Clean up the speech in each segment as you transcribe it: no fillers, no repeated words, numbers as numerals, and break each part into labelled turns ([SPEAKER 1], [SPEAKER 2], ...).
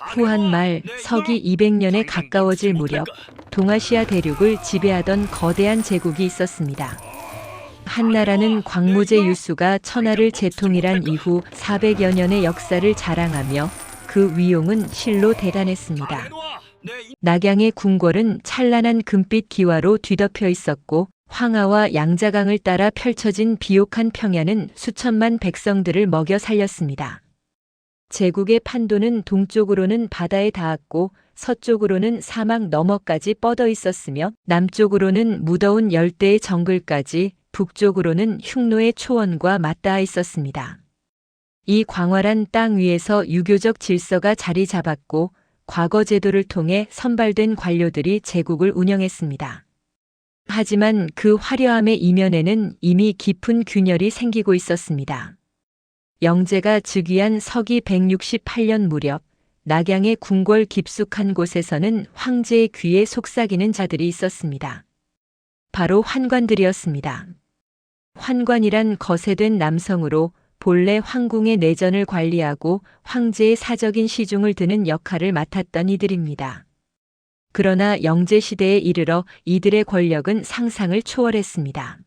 [SPEAKER 1] 후한 말 서기 200년에 가까워질 무렵 동아시아 대륙을 지배하던 거대한 제국이 있었습니다. 한나라는 광무제 유수가 천하를 재통일한 이후 400여 년의 역사를 자랑하며 그 위용은 실로 대단했습니다. 낙양의 궁궐은 찬란한 금빛 기와로 뒤덮여 있었고 황하와 양자강을 따라 펼쳐진 비옥한 평야는 수천만 백성들을 먹여 살렸습니다. 제국의 판도는 동쪽으로는 바다에 닿았고 서쪽으로는 사막 너머까지 뻗어 있었으며 남쪽으로는 무더운 열대의 정글까지 북쪽으로는 흉노의 초원과 맞닿아 있었습니다. 이 광활한 땅 위에서 유교적 질서가 자리 잡았고 과거 제도를 통해 선발된 관료들이 제국을 운영했습니다. 하지만 그 화려함의 이면에는 이미 깊은 균열이 생기고 있었습니다. 영제가 즉위한 서기 168년 무렵 낙양의 궁궐 깊숙한 곳에서는 황제의 귀에 속삭이는 자들이 있었습니다. 바로 환관들이었습니다. 환관이란 거세된 남성으로 본래 황궁의 내전을 관리하고 황제의 사적인 시중을 드는 역할을 맡았던 이들입니다. 그러나 영제시대에 이르러 이들의 권력은 상상을 초월했습니다.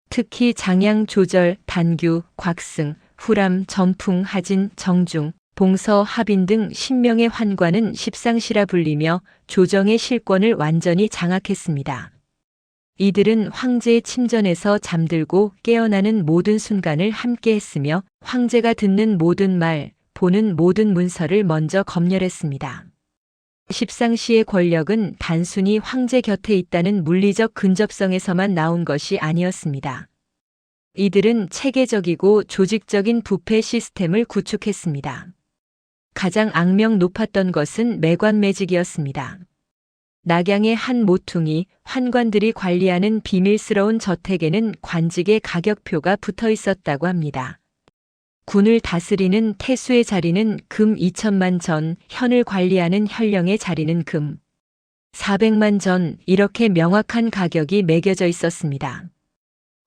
[SPEAKER 1] 특히 장양, 조절, 단규, 곽승, 후람, 전풍, 하진, 정중, 봉서, 하빈 등 10명의 환관은 십상시라 불리며 조정의 실권을 완전히 장악했습니다. 이들은 황제의 침전에서 잠들고 깨어나는 모든 순간을 함께 했으며 황제가 듣는 모든 말, 보는 모든 문서를 먼저 검열했습니다. 십상시의 권력은 단순히 황제 곁에 있다는 물리적 근접성에서만 나온 것이 아니었습니다. 이들은 체계적이고 조직적인 부패 시스템을 구축했습니다. 가장 악명 높았던 것은 매관매직이었습니다. 낙양의 한 모퉁이 환관들이 관리하는 비밀스러운 저택에는 관직의 가격표가 붙어 있었다고 합니다. 군을 다스리는 태수의 자리는 금 2천만 전, 현을 관리하는 현령의 자리는 금 400만 전, 이렇게 명확한 가격이 매겨져 있었습니다.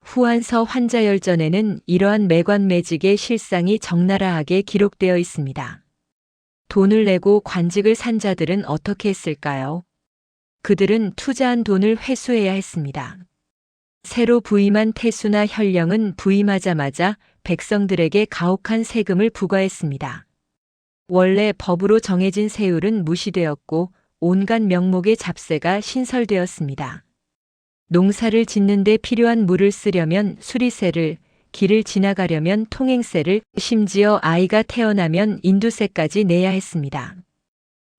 [SPEAKER 1] 후한서 환자열전에는 이러한 매관매직의 실상이 적나라하게 기록되어 있습니다. 돈을 내고 관직을 산 자들은 어떻게 했을까요? 그들은 투자한 돈을 회수해야 했습니다. 새로 부임한 태수나 현령은 부임하자마자 백성들에게 가혹한 세금을 부과했습니다. 원래 법으로 정해진 세율은 무시되었고 온갖 명목의 잡세가 신설되었습니다. 농사를 짓는 데 필요한 물을 쓰려면 수리세를, 길을 지나가려면 통행세를, 심지어 아이가 태어나면 인두세까지 내야 했습니다.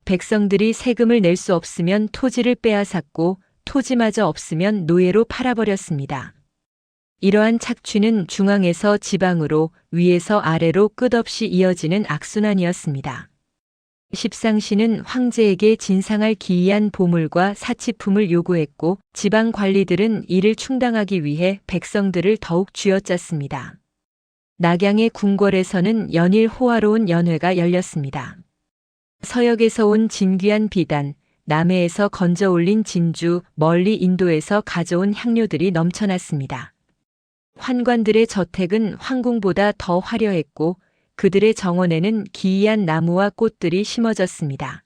[SPEAKER 1] 백성들이 세금을 낼 수 없으면 토지를 빼앗았고 토지마저 없으면 노예로 팔아버렸습니다. 이러한 착취는 중앙에서 지방으로, 위에서 아래로 끝없이 이어지는 악순환이었습니다. 십상시는 황제에게 진상할 기이한 보물과 사치품을 요구했고 지방 관리들은 이를 충당하기 위해 백성들을 더욱 쥐어짰습니다. 낙양의 궁궐에서는 연일 호화로운 연회가 열렸습니다. 서역에서 온 진귀한 비단, 남해에서 건져 올린 진주, 멀리 인도에서 가져온 향료들이 넘쳐났습니다. 환관들의 저택은 황궁보다 더 화려했고 그들의 정원에는 기이한 나무와 꽃들이 심어졌습니다.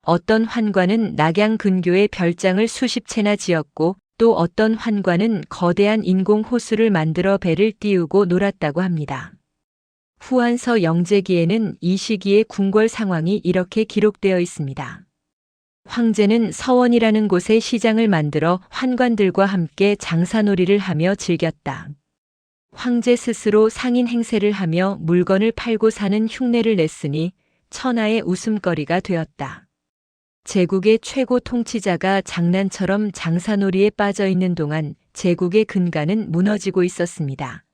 [SPEAKER 1] 어떤 환관은 낙양 근교에 별장을 수십 채나 지었고 또 어떤 환관은 거대한 인공 호수를 만들어 배를 띄우고 놀았다고 합니다. 후한서 영제기에는 이 시기의 궁궐 상황이 이렇게 기록되어 있습니다. 황제는 서원이라는 곳에 시장을 만들어 환관들과 함께 장사놀이를 하며 즐겼다. 황제 스스로 상인 행세를 하며 물건을 팔고 사는 흉내를 냈으니 천하의 웃음거리가 되었다. 제국의 최고 통치자가 장난처럼 장사놀이에 빠져 있는 동안 제국의 근간은 무너지고 있었습니다.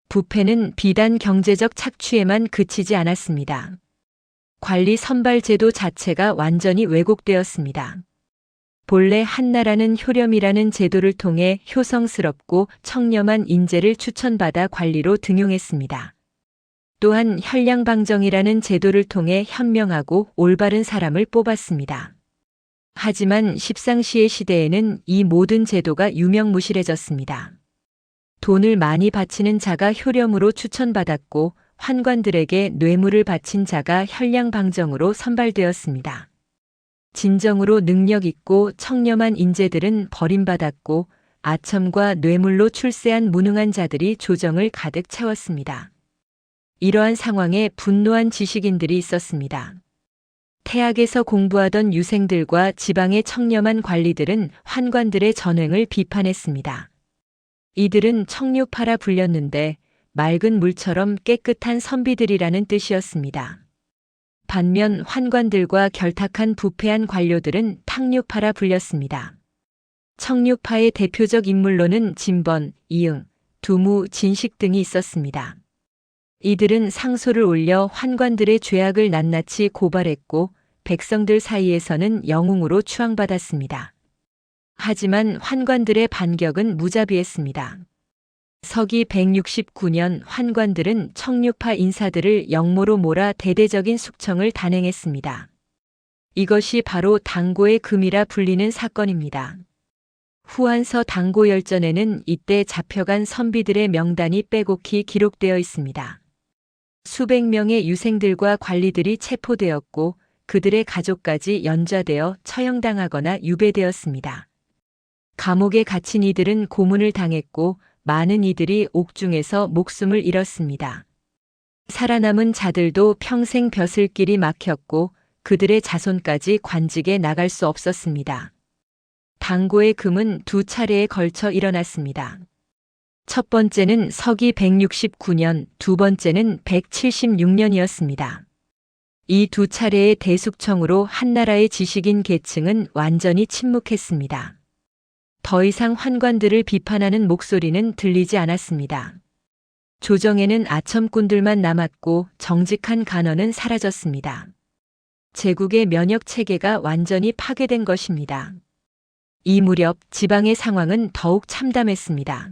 [SPEAKER 1] 부패는 비단 경제적 착취에만 그치지 않았습니다. 관리 선발 제도 자체가 완전히 왜곡되었습니다. 본래 한나라는 효렴이라는 제도를 통해 효성스럽고 청렴한 인재를 추천받아 관리로 등용했습니다. 또한 현량방정이라는 제도를 통해 현명하고 올바른 사람을 뽑았습니다. 하지만 십상시의 시대에는 이 모든 제도가 유명무실해졌습니다. 돈을 많이 바치는 자가 효렴으로 추천받았고 환관들에게 뇌물을 바친 자가 혈량방정으로 선발되었습니다. 진정으로 능력 있고 청렴한 인재들은 버림받았고 아첨과 뇌물로 출세한 무능한 자들이 조정을 가득 채웠습니다. 이러한 상황에 분노한 지식인들이 있었습니다. 태학에서 공부하던 유생들과 지방의 청렴한 관리들은 환관들의 전횡을 비판했습니다. 이들은 청류파라 불렸는데 맑은 물처럼 깨끗한 선비들이라는 뜻이었습니다. 반면 환관들과 결탁한 부패한 관료들은 탕류파라 불렸습니다. 청류파의 대표적 인물로는 진번, 이응, 두무, 진식 등이 있었습니다. 이들은 상소를 올려 환관들의 죄악을 낱낱이 고발했고 백성들 사이에서는 영웅으로 추앙받았습니다. 하지만 환관들의 반격은 무자비했습니다. 서기 169년 환관들은 청류파 인사들을 영모로 몰아 대대적인 숙청을 단행했습니다. 이것이 바로 당고의 금이라 불리는 사건입니다. 후한서 당고열전에는 이때 잡혀간 선비들의 명단이 빼곡히 기록되어 있습니다. 수백 명의 유생들과 관리들이 체포되었고 그들의 가족까지 연좌되어 처형당하거나 유배되었습니다. 감옥에 갇힌 이들은 고문을 당했고 많은 이들이 옥중에서 목숨을 잃었습니다. 살아남은 자들도 평생 벼슬길이 막혔고 그들의 자손까지 관직에 나갈 수 없었습니다. 당고의 금은 두 차례에 걸쳐 일어났습니다. 첫 번째는 서기 169년, 두 번째는 176년이었습니다. 이 두 차례의 대숙청으로 한나라의 지식인 계층은 완전히 침묵했습니다. 더 이상 환관들을 비판하는 목소리는 들리지 않았습니다. 조정에는 아첨꾼들만 남았고 정직한 간원은 사라졌습니다. 제국의 면역 체계가 완전히 파괴된 것입니다. 이 무렵 지방의 상황은 더욱 참담했습니다.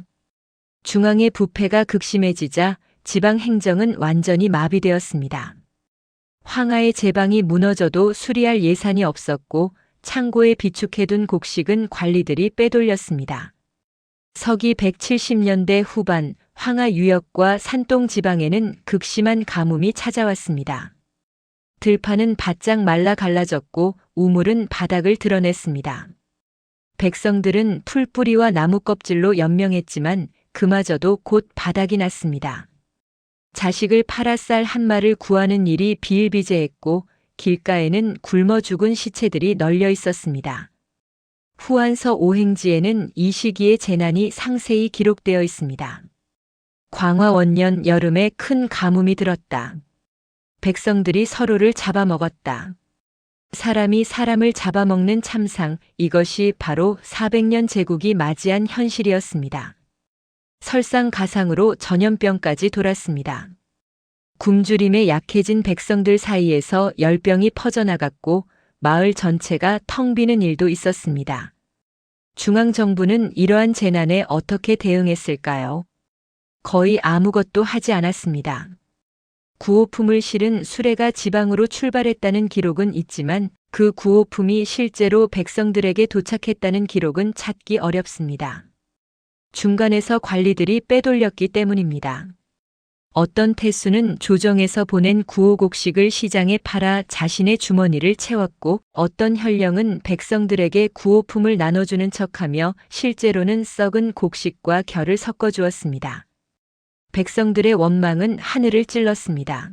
[SPEAKER 1] 중앙의 부패가 극심해지자 지방 행정은 완전히 마비되었습니다. 황하의 제방이 무너져도 수리할 예산이 없었고 창고에 비축해둔 곡식은 관리들이 빼돌렸습니다. 서기 170년대 후반 황하 유역과 산동 지방에는 극심한 가뭄이 찾아왔습니다. 들판은 바짝 말라 갈라졌고 우물은 바닥을 드러냈습니다. 백성들은 풀뿌리와 나무 껍질로 연명했지만 그마저도 곧 바닥이 났습니다. 자식을 팔아 쌀 한 마를 구하는 일이 비일비재했고 길가에는 굶어 죽은 시체들이 널려 있었습니다. 후한서 오행지에는 이 시기의 재난이 상세히 기록되어 있습니다. 광화원년 여름에 큰 가뭄이 들었다. 백성들이 서로를 잡아먹었다. 사람이 사람을 잡아먹는 참상, 이것이 바로 400년 제국이 맞이한 현실이었습니다. 설상가상으로 전염병까지 돌았습니다. 굶주림에 약해진 백성들 사이에서 열병이 퍼져나갔고 마을 전체가 텅 비는 일도 있었습니다. 중앙정부는 이러한 재난에 어떻게 대응했을까요? 거의 아무것도 하지 않았습니다. 구호품을 실은 수레가 지방으로 출발했다는 기록은 있지만 그 구호품이 실제로 백성들에게 도착했다는 기록은 찾기 어렵습니다. 중간에서 관리들이 빼돌렸기 때문입니다. 어떤 태수는 조정에서 보낸 구호곡식을 시장에 팔아 자신의 주머니를 채웠고 어떤 현령은 백성들에게 구호품을 나눠주는 척하며 실제로는 썩은 곡식과 결을 섞어주었습니다. 백성들의 원망은 하늘을 찔렀습니다.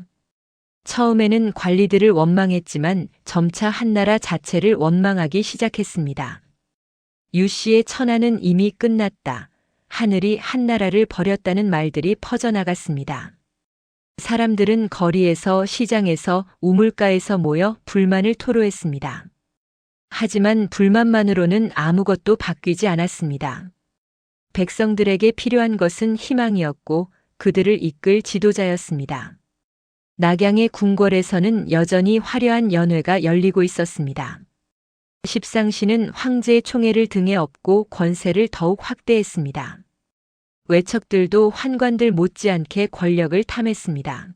[SPEAKER 1] 처음에는 관리들을 원망했지만 점차 한나라 자체를 원망하기 시작했습니다. 유씨의 천하는 이미 끝났다. 하늘이 한나라를 버렸다는 말들이 퍼져나갔습니다. 사람들은 거리에서 시장에서 우물가에서 모여 불만을 토로했습니다. 하지만 불만만으로는 아무것도 바뀌지 않았습니다. 백성들에게 필요한 것은 희망이었고 그들을 이끌 지도자였습니다. 낙양의 궁궐에서는 여전히 화려한 연회가 열리고 있었습니다. 십상시는 황제의 총애를 등에 업고 권세를 더욱 확대했습니다. 외척들도 환관들 못지않게 권력을 탐했습니다.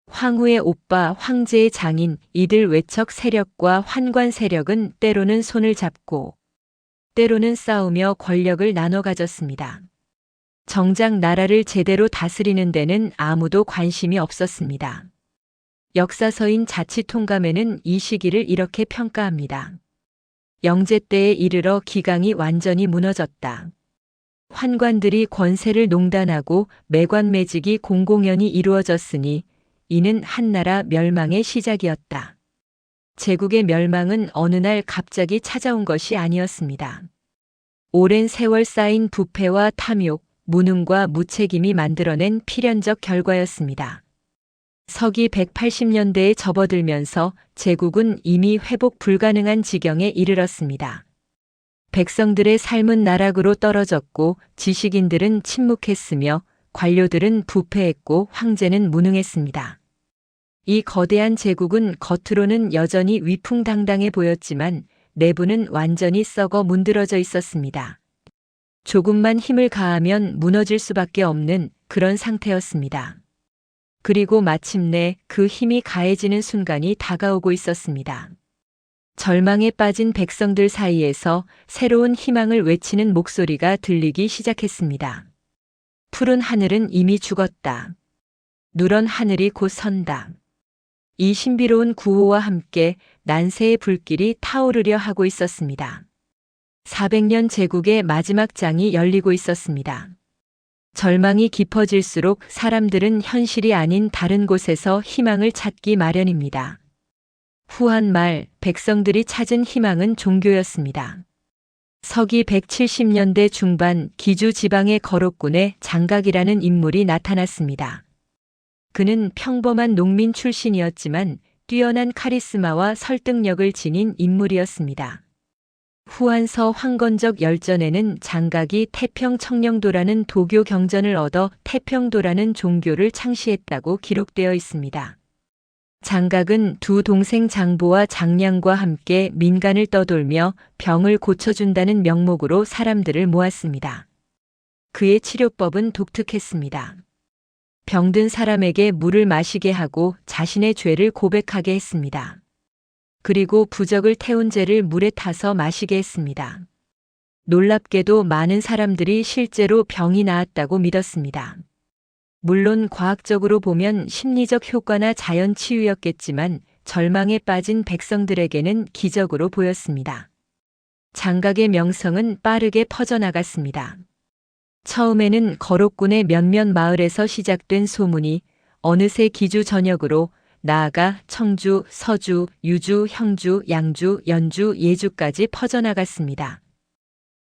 [SPEAKER 1] 황후의 오빠, 황제의 장인, 이들 외척 세력과 환관 세력은 때로는 손을 잡고 때로는 싸우며 권력을 나눠 가졌습니다. 정작 나라를 제대로 다스리는 데는 아무도 관심이 없었습니다. 역사서인 자치통감에는 이 시기를 이렇게 평가합니다. 영제 때에 이르러 기강이 완전히 무너졌다. 환관들이 권세를 농단하고 매관매직이 공공연히 이루어졌으니 이는 한나라 멸망의 시작이었다. 제국의 멸망은 어느 날 갑자기 찾아온 것이 아니었습니다. 오랜 세월 쌓인 부패와 탐욕, 무능과 무책임이 만들어낸 필연적 결과였습니다. 서기 180년대에 접어들면서 제국은 이미 회복 불가능한 지경에 이르렀습니다. 백성들의 삶은 나락으로 떨어졌고 지식인들은 침묵했으며 관료들은 부패했고 황제는 무능했습니다. 이 거대한 제국은 겉으로는 여전히 위풍당당해 보였지만 내부는 완전히 썩어 문드러져 있었습니다. 조금만 힘을 가하면 무너질 수밖에 없는 그런 상태였습니다. 그리고 마침내 그 힘이 가해지는 순간이 다가오고 있었습니다. 절망에 빠진 백성들 사이에서 새로운 희망을 외치는 목소리가 들리기 시작했습니다. 푸른 하늘은 이미 죽었다. 누런 하늘이 곧 선다. 이 신비로운 구호와 함께 난세의 불길이 타오르려 하고 있었습니다. 400년 제국의 마지막 장이 열리고 있었습니다. 절망이 깊어질수록 사람들은 현실이 아닌 다른 곳에서 희망을 찾기 마련입니다. 후한 말 백성들이 찾은 희망은 종교였습니다. 서기 170년대 중반 기주 지방의 거록군에 장각이라는 인물이 나타났습니다. 그는 평범한 농민 출신이었지만 뛰어난 카리스마와 설득력을 지닌 인물이었습니다. 후한서 황건적 열전에는 장각이 태평청령도라는 도교 경전을 얻어 태평도라는 종교를 창시했다고 기록되어 있습니다. 장각은 두 동생 장보와 장량과 함께 민간을 떠돌며 병을 고쳐준다는 명목으로 사람들을 모았습니다. 그의 치료법은 독특했습니다. 병든 사람에게 물을 마시게 하고 자신의 죄를 고백하게 했습니다. 그리고 부적을 태운 재를 물에 타서 마시게 했습니다. 놀랍게도 많은 사람들이 실제로 병이 나았다고 믿었습니다. 물론 과학적으로 보면 심리적 효과나 자연 치유였겠지만 절망에 빠진 백성들에게는 기적으로 보였습니다. 장각의 명성은 빠르게 퍼져나갔습니다. 처음에는 거록군의 몇몇 마을에서 시작된 소문이 어느새 기주 전역으로 나아가 청주, 서주, 유주, 형주, 양주, 연주, 예주까지 퍼져나갔습니다.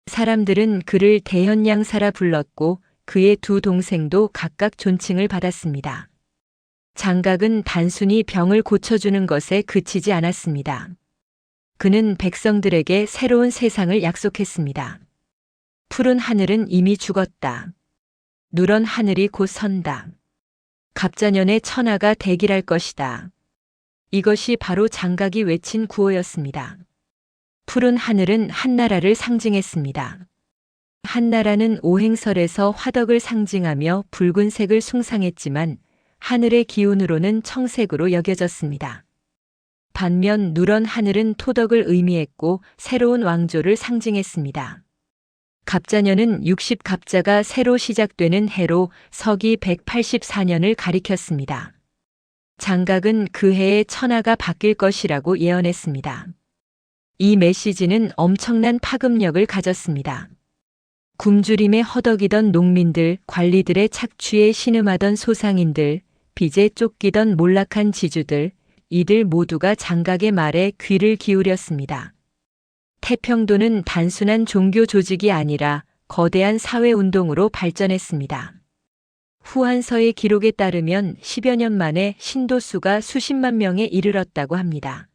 [SPEAKER 1] 사람들은 그를 대현양사라 불렀고 그의 두 동생도 각각 존칭을 받았습니다. 장각은 단순히 병을 고쳐주는 것에 그치지 않았습니다. 그는 백성들에게 새로운 세상을 약속했습니다. 푸른 하늘은 이미 죽었다. 누런 하늘이 곧 선다. 갑자년의 천하가 대길할 것이다. 이것이 바로 장각이 외친 구호였습니다. 푸른 하늘은 한나라를 상징했습니다. 한나라는 오행설에서 화덕을 상징하며 붉은색을 숭상했지만 하늘의 기운으로는 청색으로 여겨졌습니다. 반면 누런 하늘은 토덕을 의미했고 새로운 왕조를 상징했습니다. 갑자년은 60갑자가 새로 시작되는 해로 서기 184년을 가리켰습니다. 장각은 그 해에 천하가 바뀔 것이라고 예언했습니다. 이 메시지는 엄청난 파급력을 가졌습니다. 굶주림에 허덕이던 농민들, 관리들의 착취에 신음하던 소상인들, 빚에 쫓기던 몰락한 지주들, 이들 모두가 장각의 말에 귀를 기울였습니다. 태평도는 단순한 종교 조직이 아니라 거대한 사회운동으로 발전했습니다. 후한서의 기록에 따르면 10여 년 만에 신도수가 수십만 명에 이르렀다고 합니다.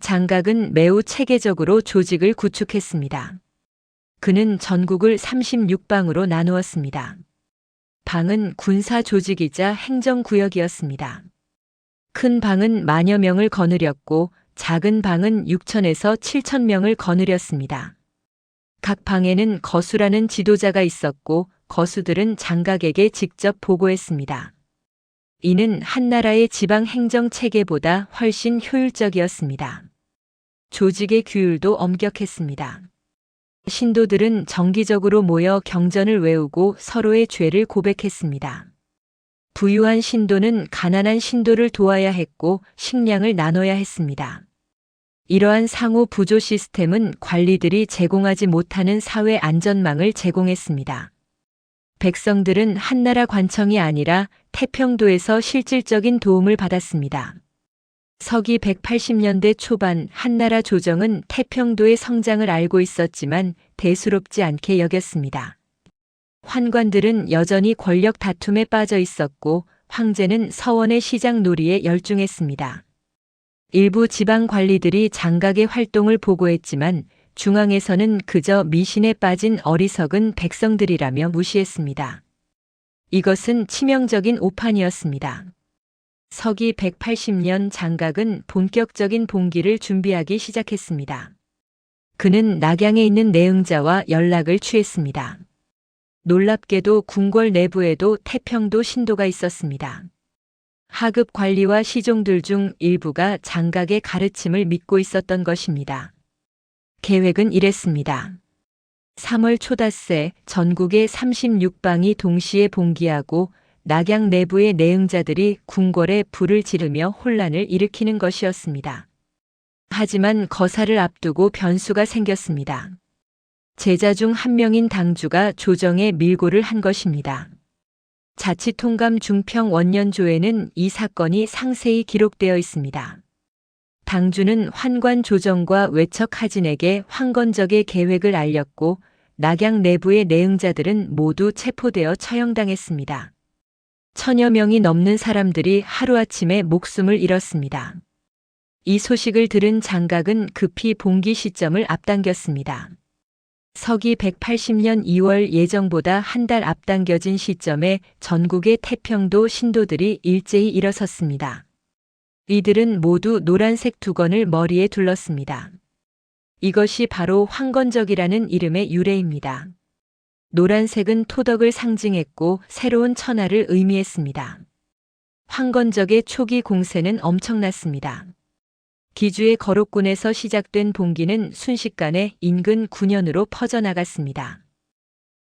[SPEAKER 1] 장각은 매우 체계적으로 조직을 구축했습니다. 그는 전국을 36방으로 나누었습니다. 방은 군사 조직이자 행정구역이었습니다. 큰 방은 만여 명을 거느렸고 작은 방은 6천에서 7천 명을 거느렸습니다. 각 방에는 거수라는 지도자가 있었고 거수들은 장각에게 직접 보고했습니다. 이는 한나라의 지방 행정 체계보다 훨씬 효율적이었습니다. 조직의 규율도 엄격했습니다. 신도들은 정기적으로 모여 경전을 외우고 서로의 죄를 고백했습니다. 부유한 신도는 가난한 신도를 도와야 했고 식량을 나눠야 했습니다. 이러한 상호 부조 시스템은 관리들이 제공하지 못하는 사회 안전망을 제공했습니다. 백성들은 한나라 관청이 아니라 태평도에서 실질적인 도움을 받았습니다. 서기 180년대 초반 한나라 조정은 태평도의 성장을 알고 있었지만 대수롭지 않게 여겼습니다. 환관들은 여전히 권력 다툼에 빠져 있었고 황제는 서원의 시장 놀이에 열중했습니다. 일부 지방 관리들이 장각의 활동을 보고했지만 중앙에서는 그저 미신에 빠진 어리석은 백성들이라며 무시했습니다. 이것은 치명적인 오판이었습니다. 서기 180년 장각은 본격적인 봉기를 준비하기 시작했습니다. 그는 낙양에 있는 내응자와 연락을 취했습니다. 놀랍게도 궁궐 내부에도 태평도 신도가 있었습니다. 하급 관리와 시종들 중 일부가 장각의 가르침을 믿고 있었던 것입니다. 계획은 이랬습니다. 3월 초닷새 전국의 36방이 동시에 봉기하고 낙양 내부의 내응자들이 궁궐에 불을 지르며 혼란을 일으키는 것이었습니다. 하지만 거사를 앞두고 변수가 생겼습니다. 제자 중 한 명인 당주가 조정에 밀고를 한 것입니다. 자치통감 중평 원년조에는 이 사건이 상세히 기록되어 있습니다. 당주는 환관 조정과 외척 하진에게 황건적의 계획을 알렸고 낙양 내부의 내응자들은 모두 체포되어 처형당했습니다. 1000여 명이 넘는 사람들이 하루아침에 목숨을 잃었습니다. 이 소식을 들은 장각은 급히 봉기 시점을 앞당겼습니다. 서기 180년 2월 예정보다 한 달 앞당겨진 시점에 전국의 태평도 신도들이 일제히 일어섰습니다. 이들은 모두 노란색 두건을 머리에 둘렀습니다. 이것이 바로 황건적이라는 이름의 유래입니다. 노란색은 토덕을 상징했고 새로운 천하를 의미했습니다. 황건적의 초기 공세는 엄청났습니다. 기주의 거록군에서 시작된 봉기는 순식간에 인근 9년으로 퍼져나갔습니다.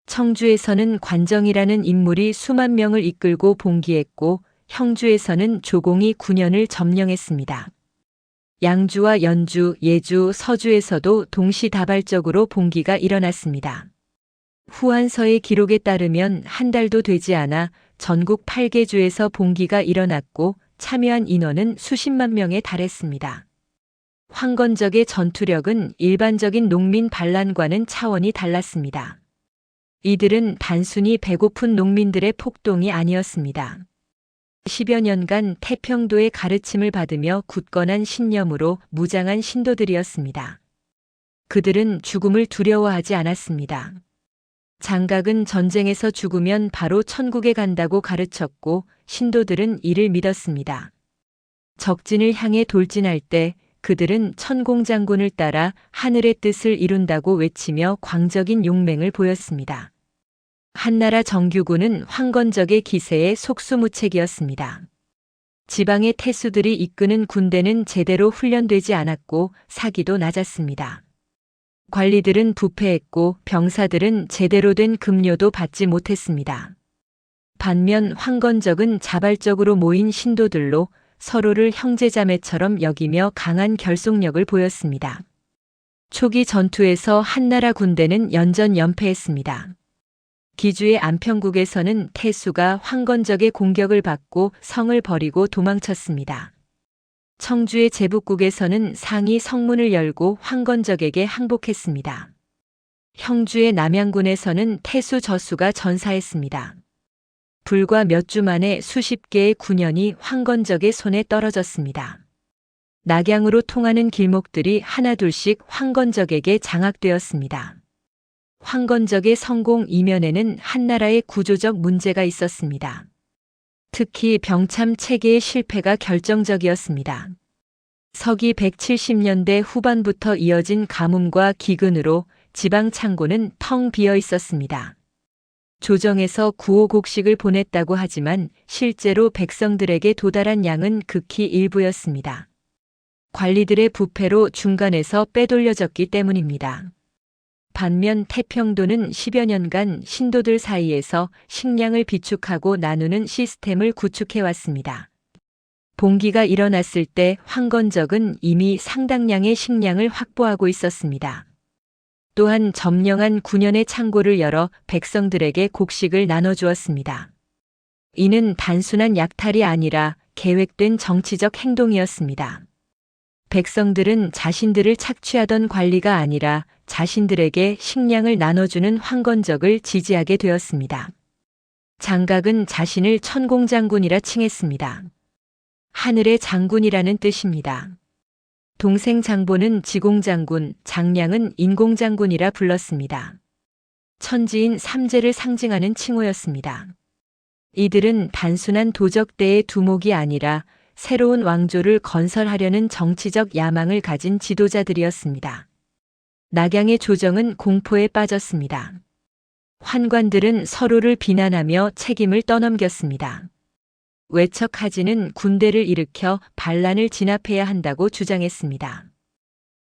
[SPEAKER 1] 청주에서는 관정이라는 인물이 수만 명을 이끌고 봉기했고 형주에서는 조공이 9년을 점령했습니다. 양주와 연주, 예주, 서주에서도 동시다발적으로 봉기가 일어났습니다. 후한서의 기록에 따르면 한 달도 되지 않아 전국 8개 주에서 봉기가 일어났고 참여한 인원은 수십만 명에 달했습니다. 황건적의 전투력은 일반적인 농민 반란과는 차원이 달랐습니다. 이들은 단순히 배고픈 농민들의 폭동이 아니었습니다. 10여 년간 태평도의 가르침을 받으며 굳건한 신념으로 무장한 신도들이었습니다. 그들은 죽음을 두려워하지 않았습니다. 장각은 전쟁에서 죽으면 바로 천국에 간다고 가르쳤고 신도들은 이를 믿었습니다. 적진을 향해 돌진할 때 그들은 천공장군을 따라 하늘의 뜻을 이룬다고 외치며 광적인 용맹을 보였습니다. 한나라 정규군은 황건적의 기세에 속수무책이었습니다. 지방의 태수들이 이끄는 군대는 제대로 훈련되지 않았고 사기도 낮았습니다. 관리들은 부패했고 병사들은 제대로 된 급료도 받지 못했습니다. 반면 황건적은 자발적으로 모인 신도들로 서로를 형제자매처럼 여기며 강한 결속력을 보였습니다. 초기 전투에서 한나라 군대는 연전연패했습니다. 기주의 안평국에서는 태수가 황건적의 공격을 받고 성을 버리고 도망쳤습니다. 청주의 제북국에서는 상이 성문을 열고 황건적에게 항복했습니다. 형주의 남양군에서는 태수 저수가 전사했습니다. 불과 몇 주 만에 수십 개의 군현이 황건적의 손에 떨어졌습니다. 낙양으로 통하는 길목들이 하나둘씩 황건적에게 장악되었습니다. 황건적의 성공 이면에는 한나라의 구조적 문제가 있었습니다. 특히 병참 체계의 실패가 결정적이었습니다. 서기 170년대 후반부터 이어진 가뭄과 기근으로 지방 창고는 텅 비어 있었습니다. 조정에서 구호곡식을 보냈다고 하지만 실제로 백성들에게 도달한 양은 극히 일부였습니다. 관리들의 부패로 중간에서 빼돌려졌기 때문입니다. 반면 태평도는 10여 년간 신도들 사이에서 식량을 비축하고 나누는 시스템을 구축해 왔습니다. 봉기가 일어났을 때 황건적은 이미 상당량의 식량을 확보하고 있었습니다. 또한 점령한 9년의 창고를 열어 백성들에게 곡식을 나눠주었습니다. 이는 단순한 약탈이 아니라 계획된 정치적 행동이었습니다. 백성들은 자신들을 착취하던 관리가 아니라 자신들에게 식량을 나눠주는 황건적을 지지하게 되었습니다. 장각은 자신을 천공장군이라 칭했습니다. 하늘의 장군이라는 뜻입니다. 동생 장보는 지공장군, 장량은 인공장군이라 불렀습니다. 천지인 삼재를 상징하는 칭호였습니다. 이들은 단순한 도적대의 두목이 아니라 새로운 왕조를 건설하려는 정치적 야망을 가진 지도자들이었습니다. 낙양의 조정은 공포에 빠졌습니다. 환관들은 서로를 비난하며 책임을 떠넘겼습니다. 외척하지는 군대를 일으켜 반란을 진압해야 한다고 주장했습니다.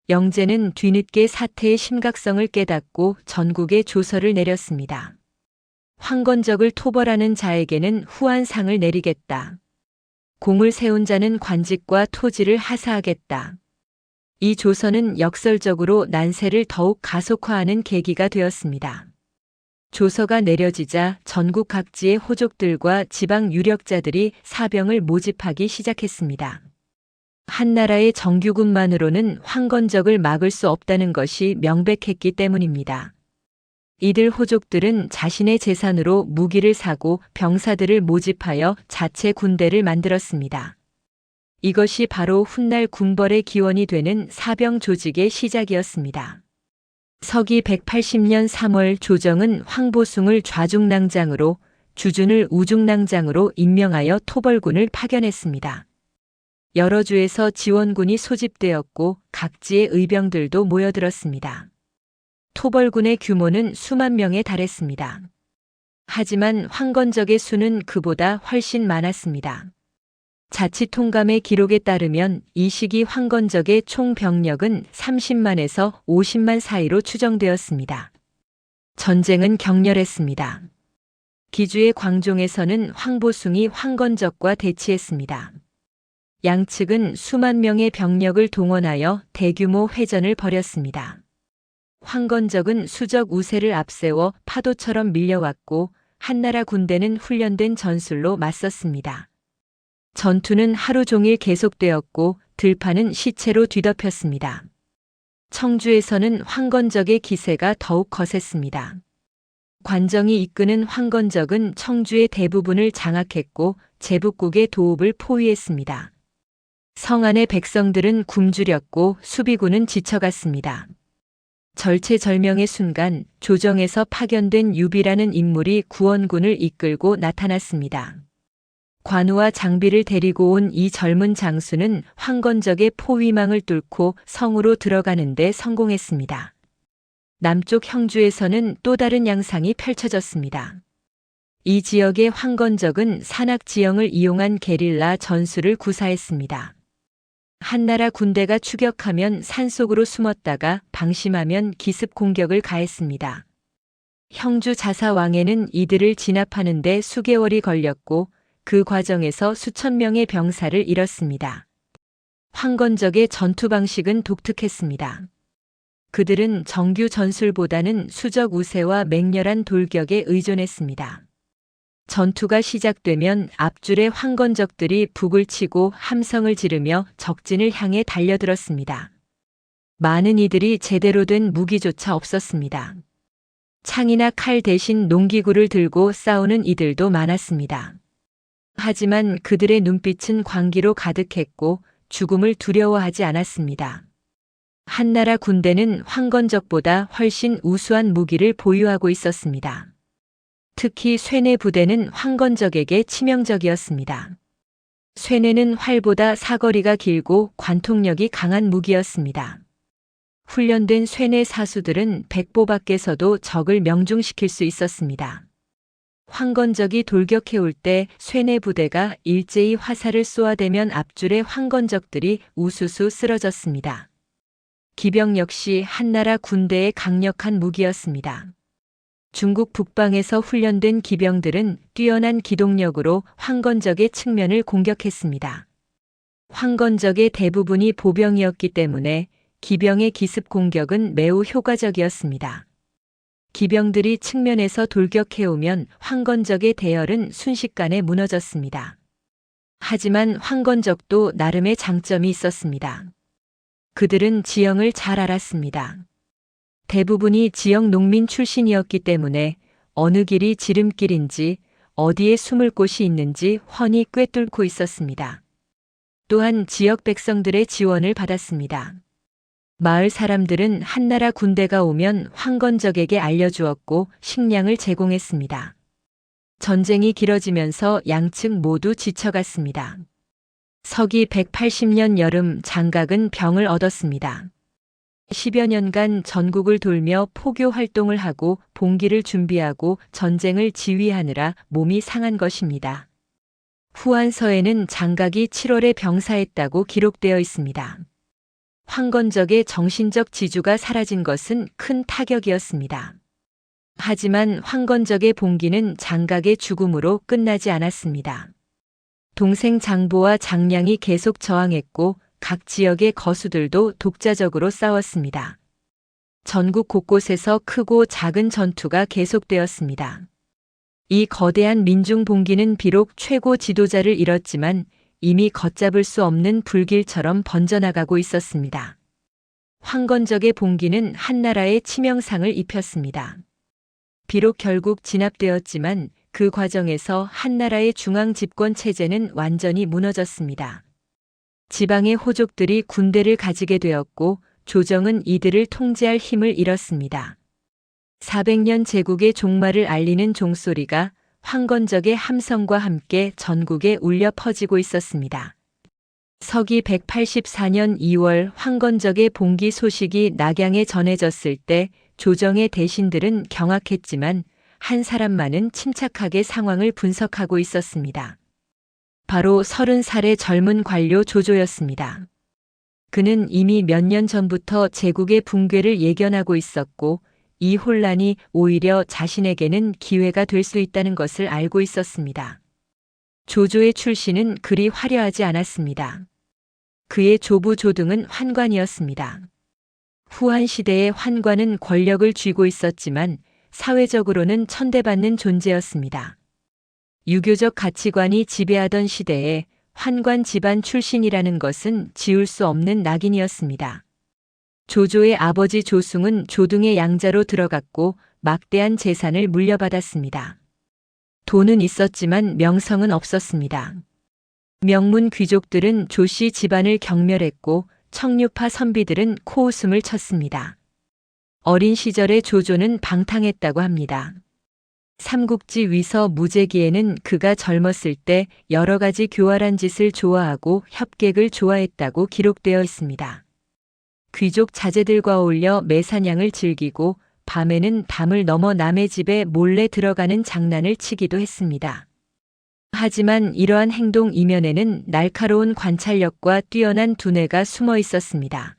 [SPEAKER 1] 영제는 뒤늦게 사태의 심각성을 깨닫고 전국에 조서를 내렸습니다. 황건적을 토벌하는 자에게는 후한상을 내리겠다. 공을 세운 자는 관직과 토지를 하사하겠다. 이 조서는 역설적으로 난세를 더욱 가속화하는 계기가 되었습니다. 조서가 내려지자 전국 각지의 호족들과 지방 유력자들이 사병을 모집하기 시작했습니다. 한 나라의 정규군만으로는 황건적을 막을 수 없다는 것이 명백했기 때문입니다. 이들 호족들은 자신의 재산으로 무기를 사고 병사들을 모집하여 자체 군대를 만들었습니다. 이것이 바로 훗날 군벌의 기원이 되는 사병 조직의 시작이었습니다. 서기 180년 3월 조정은 황보숭을 좌중랑장으로 주준을 우중랑장으로 임명하여 토벌군을 파견했습니다. 여러 주에서 지원군이 소집되었고 각지의 의병들도 모여들었습니다. 토벌군의 규모는 수만 명에 달했습니다. 하지만 황건적의 수는 그보다 훨씬 많았습니다. 자치통감의 기록에 따르면 이 시기 황건적의 총 병력은 30만에서 50만 사이로 추정되었습니다. 전쟁은 격렬했습니다. 기주의 광종에서는 황보숭이 황건적과 대치했습니다. 양측은 수만 명의 병력을 동원하여 대규모 회전을 벌였습니다. 황건적은 수적 우세를 앞세워 파도처럼 밀려왔고 한나라 군대는 훈련된 전술로 맞섰습니다. 전투는 하루 종일 계속되었고 들판은 시체로 뒤덮였습니다. 청주에서는 황건적의 기세가 더욱 거셌습니다. 관정이 이끄는 황건적은 청주의 대부분을 장악했고 제북국의 도읍을 포위했습니다. 성 안의 백성들은 굶주렸고 수비군은 지쳐갔습니다. 절체절명의 순간 조정에서 파견된 유비라는 인물이 구원군을 이끌고 나타났습니다. 관우와 장비를 데리고 온 이 젊은 장수는 황건적의 포위망을 뚫고 성으로 들어가는 데 성공했습니다. 남쪽 형주에서는 또 다른 양상이 펼쳐졌습니다. 이 지역의 황건적은 산악 지형을 이용한 게릴라 전술을 구사했습니다. 한나라 군대가 추격하면 산속으로 숨었다가 방심하면 기습 공격을 가했습니다. 형주 자사왕에는 이들을 진압하는 데 수개월이 걸렸고 그 과정에서 수천 명의 병사를 잃었습니다. 황건적의 전투 방식은 독특했습니다. 그들은 정규 전술보다는 수적 우세와 맹렬한 돌격에 의존했습니다. 전투가 시작되면 앞줄의 황건적들이 북을 치고 함성을 지르며 적진을 향해 달려들었습니다. 많은 이들이 제대로 된 무기조차 없었습니다. 창이나 칼 대신 농기구를 들고 싸우는 이들도 많았습니다. 하지만 그들의 눈빛은 광기로 가득했고 죽음을 두려워하지 않았습니다. 한나라 군대는 황건적보다 훨씬 우수한 무기를 보유하고 있었습니다. 특히 쇠뇌 부대는 황건적에게 치명적이었습니다. 쇠뇌는 활보다 사거리가 길고 관통력이 강한 무기였습니다. 훈련된 쇠뇌 사수들은 백보 밖에서도 적을 명중시킬 수 있었습니다. 황건적이 돌격해올 때 쇠뇌 부대가 일제히 화살을 쏘아대면 앞줄의 황건적들이 우수수 쓰러졌습니다. 기병 역시 한나라 군대의 강력한 무기였습니다. 중국 북방에서 훈련된 기병들은 뛰어난 기동력으로 황건적의 측면을 공격했습니다. 황건적의 대부분이 보병이었기 때문에 기병의 기습 공격은 매우 효과적이었습니다. 기병들이 측면에서 돌격해오면 황건적의 대열은 순식간에 무너졌습니다. 하지만 황건적도 나름의 장점이 있었습니다. 그들은 지형을 잘 알았습니다. 대부분이 지역 농민 출신이었기 때문에 어느 길이 지름길인지 어디에 숨을 곳이 있는지 훤히 꿰뚫고 있었습니다. 또한 지역 백성들의 지원을 받았습니다. 마을 사람들은 한나라 군대가 오면 황건적에게 알려주었고 식량을 제공했습니다. 전쟁이 길어지면서 양측 모두 지쳐갔습니다. 서기 180년 여름 장각은 병을 얻었습니다. 10여 년간 전국을 돌며 포교 활동을 하고 봉기를 준비하고 전쟁을 지휘하느라 몸이 상한 것입니다. 후한서에는 장각이 7월에 병사했다고 기록되어 있습니다. 황건적의 정신적 지주가 사라진 것은 큰 타격이었습니다. 하지만 황건적의 봉기는 장각의 죽음으로 끝나지 않았습니다. 동생 장보와 장량이 계속 저항했고 각 지역의 거수들도 독자적으로 싸웠습니다. 전국 곳곳에서 크고 작은 전투가 계속되었습니다. 이 거대한 민중 봉기는 비록 최고 지도자를 잃었지만 이미 걷잡을 수 없는 불길처럼 번져나가고 있었습니다. 황건적의 봉기는 한나라에 치명상을 입혔습니다. 비록 결국 진압되었지만 그 과정에서 한나라의 중앙 집권 체제는 완전히 무너졌습니다. 지방의 호족들이 군대를 가지게 되었고 조정은 이들을 통제할 힘을 잃었습니다. 400년 제국의 종말을 알리는 종소리가 황건적의 함성과 함께 전국에 울려 퍼지고 있었습니다. 서기 184년 2월 황건적의 봉기 소식이 낙양에 전해졌을 때 조정의 대신들은 경악했지만 한 사람만은 침착하게 상황을 분석하고 있었습니다. 바로 30살의 젊은 관료 조조였습니다. 그는 이미 몇 년 전부터 제국의 붕괴를 예견하고 있었고 이 혼란이 오히려 자신에게는 기회가 될 수 있다는 것을 알고 있었습니다. 조조의 출신은 그리 화려하지 않았습니다. 그의 조부 조등은 환관이었습니다. 후한 시대의 환관은 권력을 쥐고 있었지만 사회적으로는 천대받는 존재였습니다. 유교적 가치관이 지배하던 시대에 환관 집안 출신이라는 것은 지울 수 없는 낙인이었습니다. 조조의 아버지 조숭은 조등의 양자로 들어갔고 막대한 재산을 물려받았습니다. 돈은 있었지만 명성은 없었습니다. 명문 귀족들은 조씨 집안을 경멸했고 청류파 선비들은 코웃음을 쳤습니다. 어린 시절의 조조는 방탕했다고 합니다. 삼국지 위서 무제기에는 그가 젊었을 때 여러 가지 교활한 짓을 좋아하고 협객을 좋아했다고 기록되어 있습니다. 귀족 자제들과 어울려 매사냥을 즐기고 밤에는 담을 넘어 남의 집에 몰래 들어가는 장난을 치기도 했습니다. 하지만 이러한 행동 이면에는 날카로운 관찰력과 뛰어난 두뇌가 숨어 있었습니다.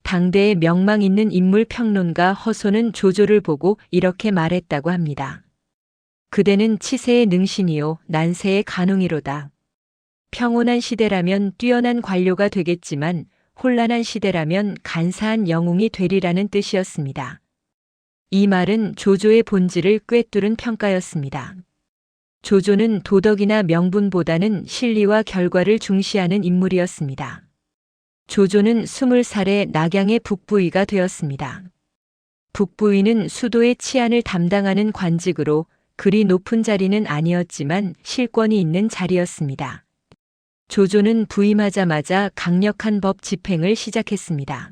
[SPEAKER 1] 당대의 명망 있는 인물 평론가 허소는 조조를 보고 이렇게 말했다고 합니다. 그대는 치세의 능신이요 난세의 간웅이로다. 평온한 시대라면 뛰어난 관료가 되겠지만 혼란한 시대라면 간사한 영웅이 되리라는 뜻이었습니다. 이 말은 조조의 본질을 꿰뚫은 평가였습니다. 조조는 도덕이나 명분보다는 실리와 결과를 중시하는 인물이었습니다. 조조는 20살에 낙양의 북부의가 되었습니다. 북부의는 수도의 치안을 담당하는 관직으로 그리 높은 자리는 아니었지만 실권이 있는 자리였습니다. 조조는 부임하자마자 강력한 법 집행을 시작했습니다.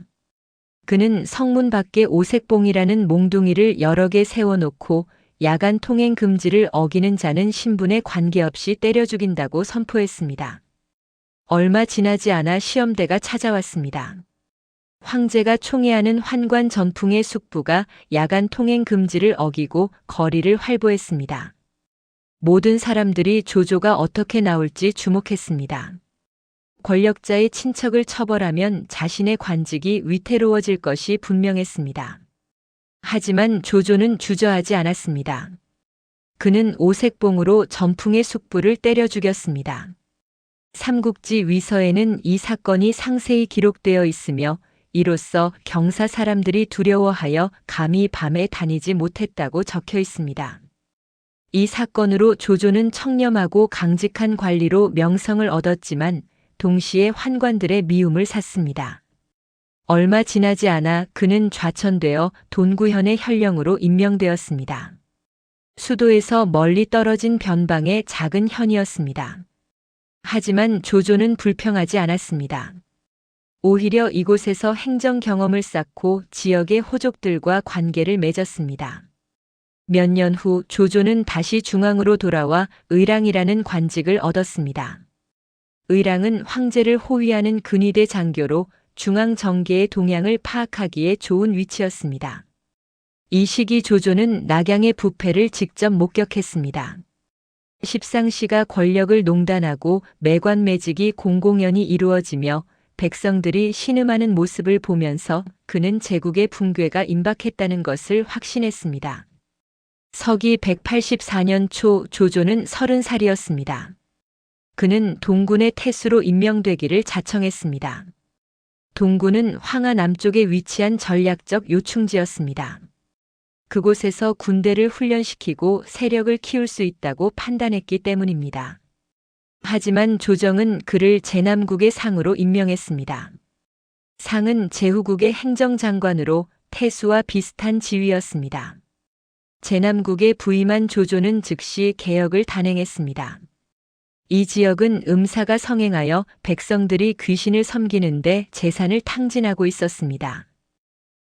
[SPEAKER 1] 그는 성문 밖에 오색봉이라는 몽둥이를 여러 개 세워놓고 야간 통행 금지를 어기는 자는 신분에 관계없이 때려 죽인다고 선포했습니다. 얼마 지나지 않아 시험대가 찾아왔습니다. 황제가 총애하는 환관 전풍의 숙부가 야간 통행 금지를 어기고 거리를 활보했습니다. 모든 사람들이 조조가 어떻게 나올지 주목했습니다. 권력자의 친척을 처벌하면 자신의 관직이 위태로워질 것이 분명했습니다. 하지만 조조는 주저하지 않았습니다. 그는 오색봉으로 전풍의 숙부를 때려 죽였습니다. 삼국지 위서에는 이 사건이 상세히 기록되어 있으며 이로써 경사 사람들이 두려워하여 감히 밤에 다니지 못했다고 적혀 있습니다. 이 사건으로 조조는 청렴하고 강직한 관리로 명성을 얻었지만 동시에 환관들의 미움을 샀습니다. 얼마 지나지 않아 그는 좌천되어 돈구현의 현령으로 임명되었습니다. 수도에서 멀리 떨어진 변방의 작은 현이었습니다. 하지만 조조는 불평하지 않았습니다. 오히려 이곳에서 행정 경험을 쌓고 지역의 호족들과 관계를 맺었습니다. 몇 년 후 조조는 다시 중앙으로 돌아와 의랑이라는 관직을 얻었습니다. 의랑은 황제를 호위하는 근위대 장교로 중앙 정계의 동향을 파악하기에 좋은 위치였습니다. 이 시기 조조는 낙양의 부패를 직접 목격했습니다. 십상시가 권력을 농단하고 매관매직이 공공연히 이루어지며 백성들이 신음하는 모습을 보면서 그는 제국의 붕괴가 임박했다는 것을 확신했습니다. 서기 184년 초 조조는 30살이었습니다. 그는 동군의 태수로 임명되기를 자청했습니다. 동군은 황하 남쪽에 위치한 전략적 요충지였습니다. 그곳에서 군대를 훈련시키고 세력을 키울 수 있다고 판단했기 때문입니다. 하지만 조정은 그를 제남국의 상으로 임명했습니다. 상은 제후국의 행정장관으로 태수와 비슷한 지위였습니다. 제남국에 부임한 조조는 즉시 개혁을 단행했습니다. 이 지역은 음사가 성행하여 백성들이 귀신을 섬기는데 재산을 탕진하고 있었습니다.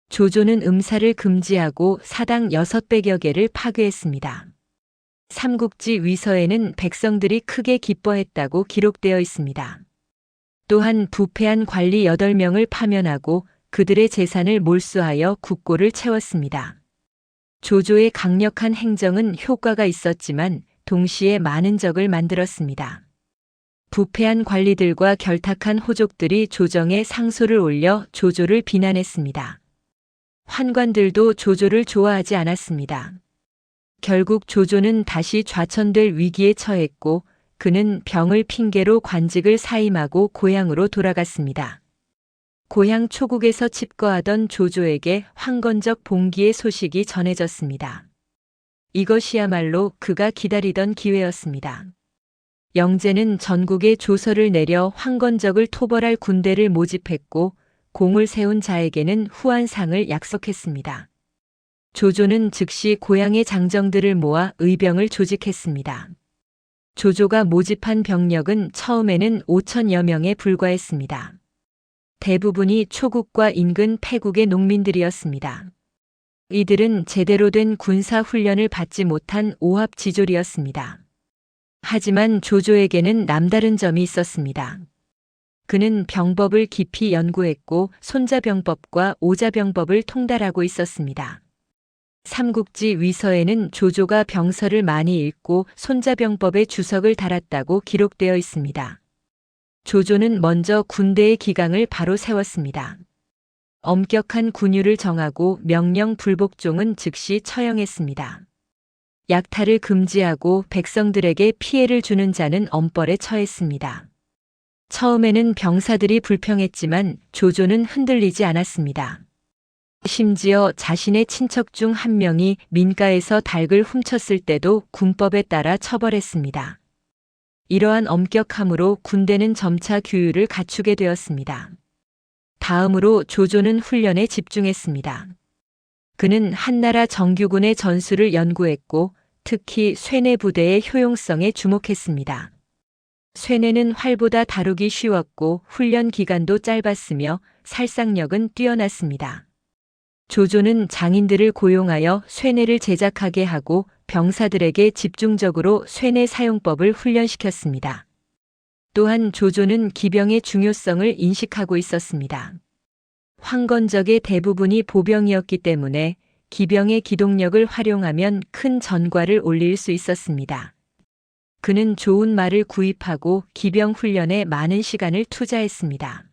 [SPEAKER 1] 조조는 음사를 금지하고 사당 600여 개를 파괴했습니다. 삼국지 위서에는 백성들이 크게 기뻐했다고 기록되어 있습니다. 또한 부패한 관리 8명을 파면하고 그들의 재산을 몰수하여 국고를 채웠습니다. 조조의 강력한 행정은 효과가 있었지만 동시에 많은 적을 만들었습니다. 부패한 관리들과 결탁한 호족들이 조정에 상소를 올려 조조를 비난했습니다. 환관들도 조조를 좋아하지 않았습니다. 결국 조조는 다시 좌천될 위기에 처했고 그는 병을 핑계로 관직을 사임하고 고향으로 돌아갔습니다. 고향 초국에서 칩거하던 조조에게 황건적 봉기의 소식이 전해졌습니다. 이것이야말로 그가 기다리던 기회였습니다. 영제는 전국에 조서를 내려 황건적을 토벌할 군대를 모집했고 공을 세운 자에게는 후한상을 약속했습니다. 조조는 즉시 고향의 장정들을 모아 의병을 조직했습니다. 조조가 모집한 병력은 처음에는 5천여 명에 불과했습니다. 대부분이 초국과 인근 패국의 농민들이었습니다. 이들은 제대로 된 군사 훈련을 받지 못한 오합지졸이었습니다. 하지만 조조에게는 남다른 점이 있었습니다. 그는 병법을 깊이 연구했고 손자병법과 오자병법을 통달하고 있었습니다. 삼국지 위서에는 조조가 병서를 많이 읽고 손자병법의 주석을 달았다고 기록되어 있습니다. 조조는 먼저 군대의 기강을 바로 세웠습니다. 엄격한 군율을 정하고 명령 불복종은 즉시 처형했습니다. 약탈을 금지하고 백성들에게 피해를 주는 자는 엄벌에 처했습니다. 처음에는 병사들이 불평했지만 조조는 흔들리지 않았습니다. 심지어 자신의 친척 중 한 명이 민가에서 닭을 훔쳤을 때도 군법에 따라 처벌했습니다. 이러한 엄격함으로 군대는 점차 규율을 갖추게 되었습니다. 다음으로 조조는 훈련에 집중했습니다. 그는 한나라 정규군의 전술을 연구했고 특히 쇠뇌 부대의 효용성에 주목했습니다. 쇠뇌는 활보다 다루기 쉬웠고 훈련 기간도 짧았으며 살상력은 뛰어났습니다. 조조는 장인들을 고용하여 쇠뇌를 제작하게 하고 병사들에게 집중적으로 쇠뇌 사용법을 훈련시켰습니다. 또한 조조는 기병의 중요성을 인식하고 있었습니다. 황건적의 대부분이 보병이었기 때문에 기병의 기동력을 활용하면 큰 전과를 올릴 수 있었습니다. 그는 좋은 말을 구입하고 기병 훈련에 많은 시간을 투자했습니다.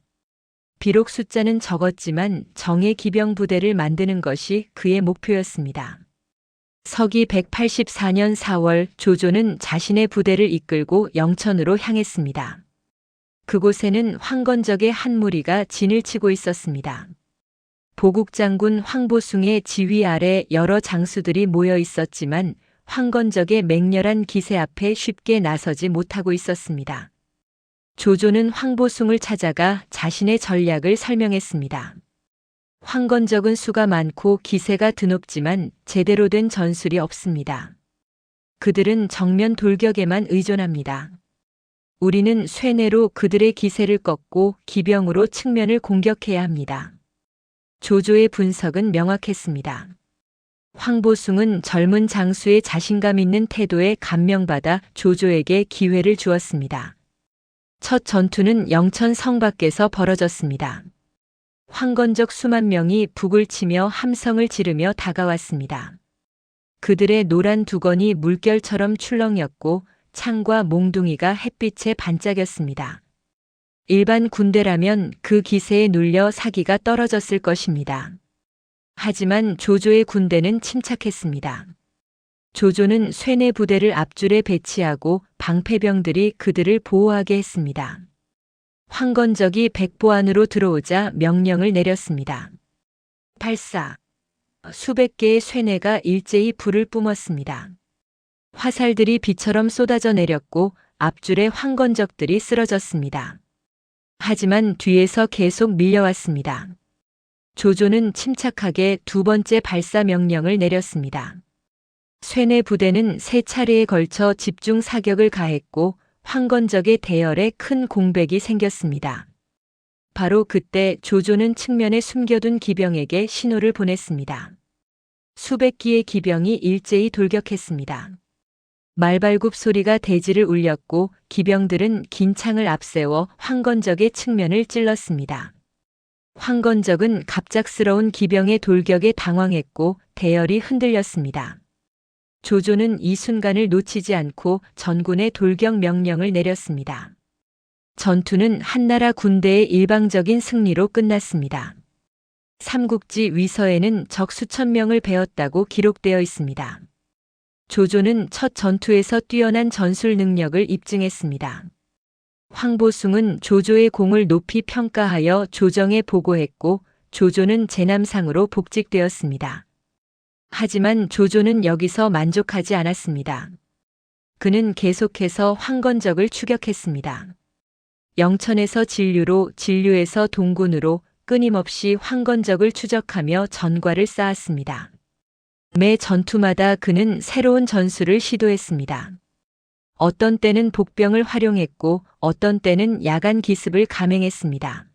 [SPEAKER 1] 비록 숫자는 적었지만 정예 기병 부대를 만드는 것이 그의 목표였습니다. 서기 184년 4월 조조는 자신의 부대를 이끌고 영천으로 향했습니다. 그곳에는 황건적의 한 무리가 진을 치고 있었습니다. 보국장군 황보숭의 지휘 아래 여러 장수들이 모여 있었지만 황건적의 맹렬한 기세 앞에 쉽게 나서지 못하고 있었습니다. 조조는 황보숭을 찾아가 자신의 전략을 설명했습니다. 황건적은 수가 많고 기세가 드높지만 제대로 된 전술이 없습니다. 그들은 정면 돌격에만 의존합니다. 우리는 쇠뇌로 그들의 기세를 꺾고 기병으로 측면을 공격해야 합니다. 조조의 분석은 명확했습니다. 황보숭은 젊은 장수의 자신감 있는 태도에 감명받아 조조에게 기회를 주었습니다. 첫 전투는 영천 성 밖에서 벌어졌습니다. 황건적 수만 명이 북을 치며 함성을 지르며 다가왔습니다. 그들의 노란 두건이 물결처럼 출렁였고 창과 몽둥이가 햇빛에 반짝였습니다. 일반 군대라면 그 기세에 눌려 사기가 떨어졌을 것입니다. 하지만 조조의 군대는 침착했습니다. 조조는 쇠뇌 부대를 앞줄에 배치하고 방패병들이 그들을 보호하게 했습니다. 황건적이 백보 안으로 들어오자 명령을 내렸습니다. 발사! 수백 개의 쇠뇌가 일제히 불을 뿜었습니다. 화살들이 비처럼 쏟아져 내렸고 앞줄에 황건적들이 쓰러졌습니다. 하지만 뒤에서 계속 밀려왔습니다. 조조는 침착하게 두 번째 발사 명령을 내렸습니다. 쇠뇌 부대는 세 차례에 걸쳐 집중 사격을 가했고 황건적의 대열에 큰 공백이 생겼습니다. 바로 그때 조조는 측면에 숨겨둔 기병에게 신호를 보냈습니다. 수백 기의 기병이 일제히 돌격했습니다. 말발굽 소리가 대지를 울렸고 기병들은 긴 창을 앞세워 황건적의 측면을 찔렀습니다. 황건적은 갑작스러운 기병의 돌격에 당황했고 대열이 흔들렸습니다. 조조는 이 순간을 놓치지 않고 전군에 돌격 명령을 내렸습니다. 전투는 한나라 군대의 일방적인 승리로 끝났습니다. 삼국지 위서에는 적 수천 명을 베었다고 기록되어 있습니다. 조조는 첫 전투에서 뛰어난 전술 능력을 입증했습니다. 황보숭은 조조의 공을 높이 평가하여 조정에 보고했고 조조는 제남상으로 복직되었습니다. 하지만 조조는 여기서 만족하지 않았습니다. 그는 계속해서 황건적을 추격했습니다. 영천에서 진류로, 진류에서 동군으로 끊임없이 황건적을 추적하며 전과를 쌓았습니다. 매 전투마다 그는 새로운 전술을 시도했습니다. 어떤 때는 복병을 활용했고 어떤 때는 야간 기습을 감행했습니다.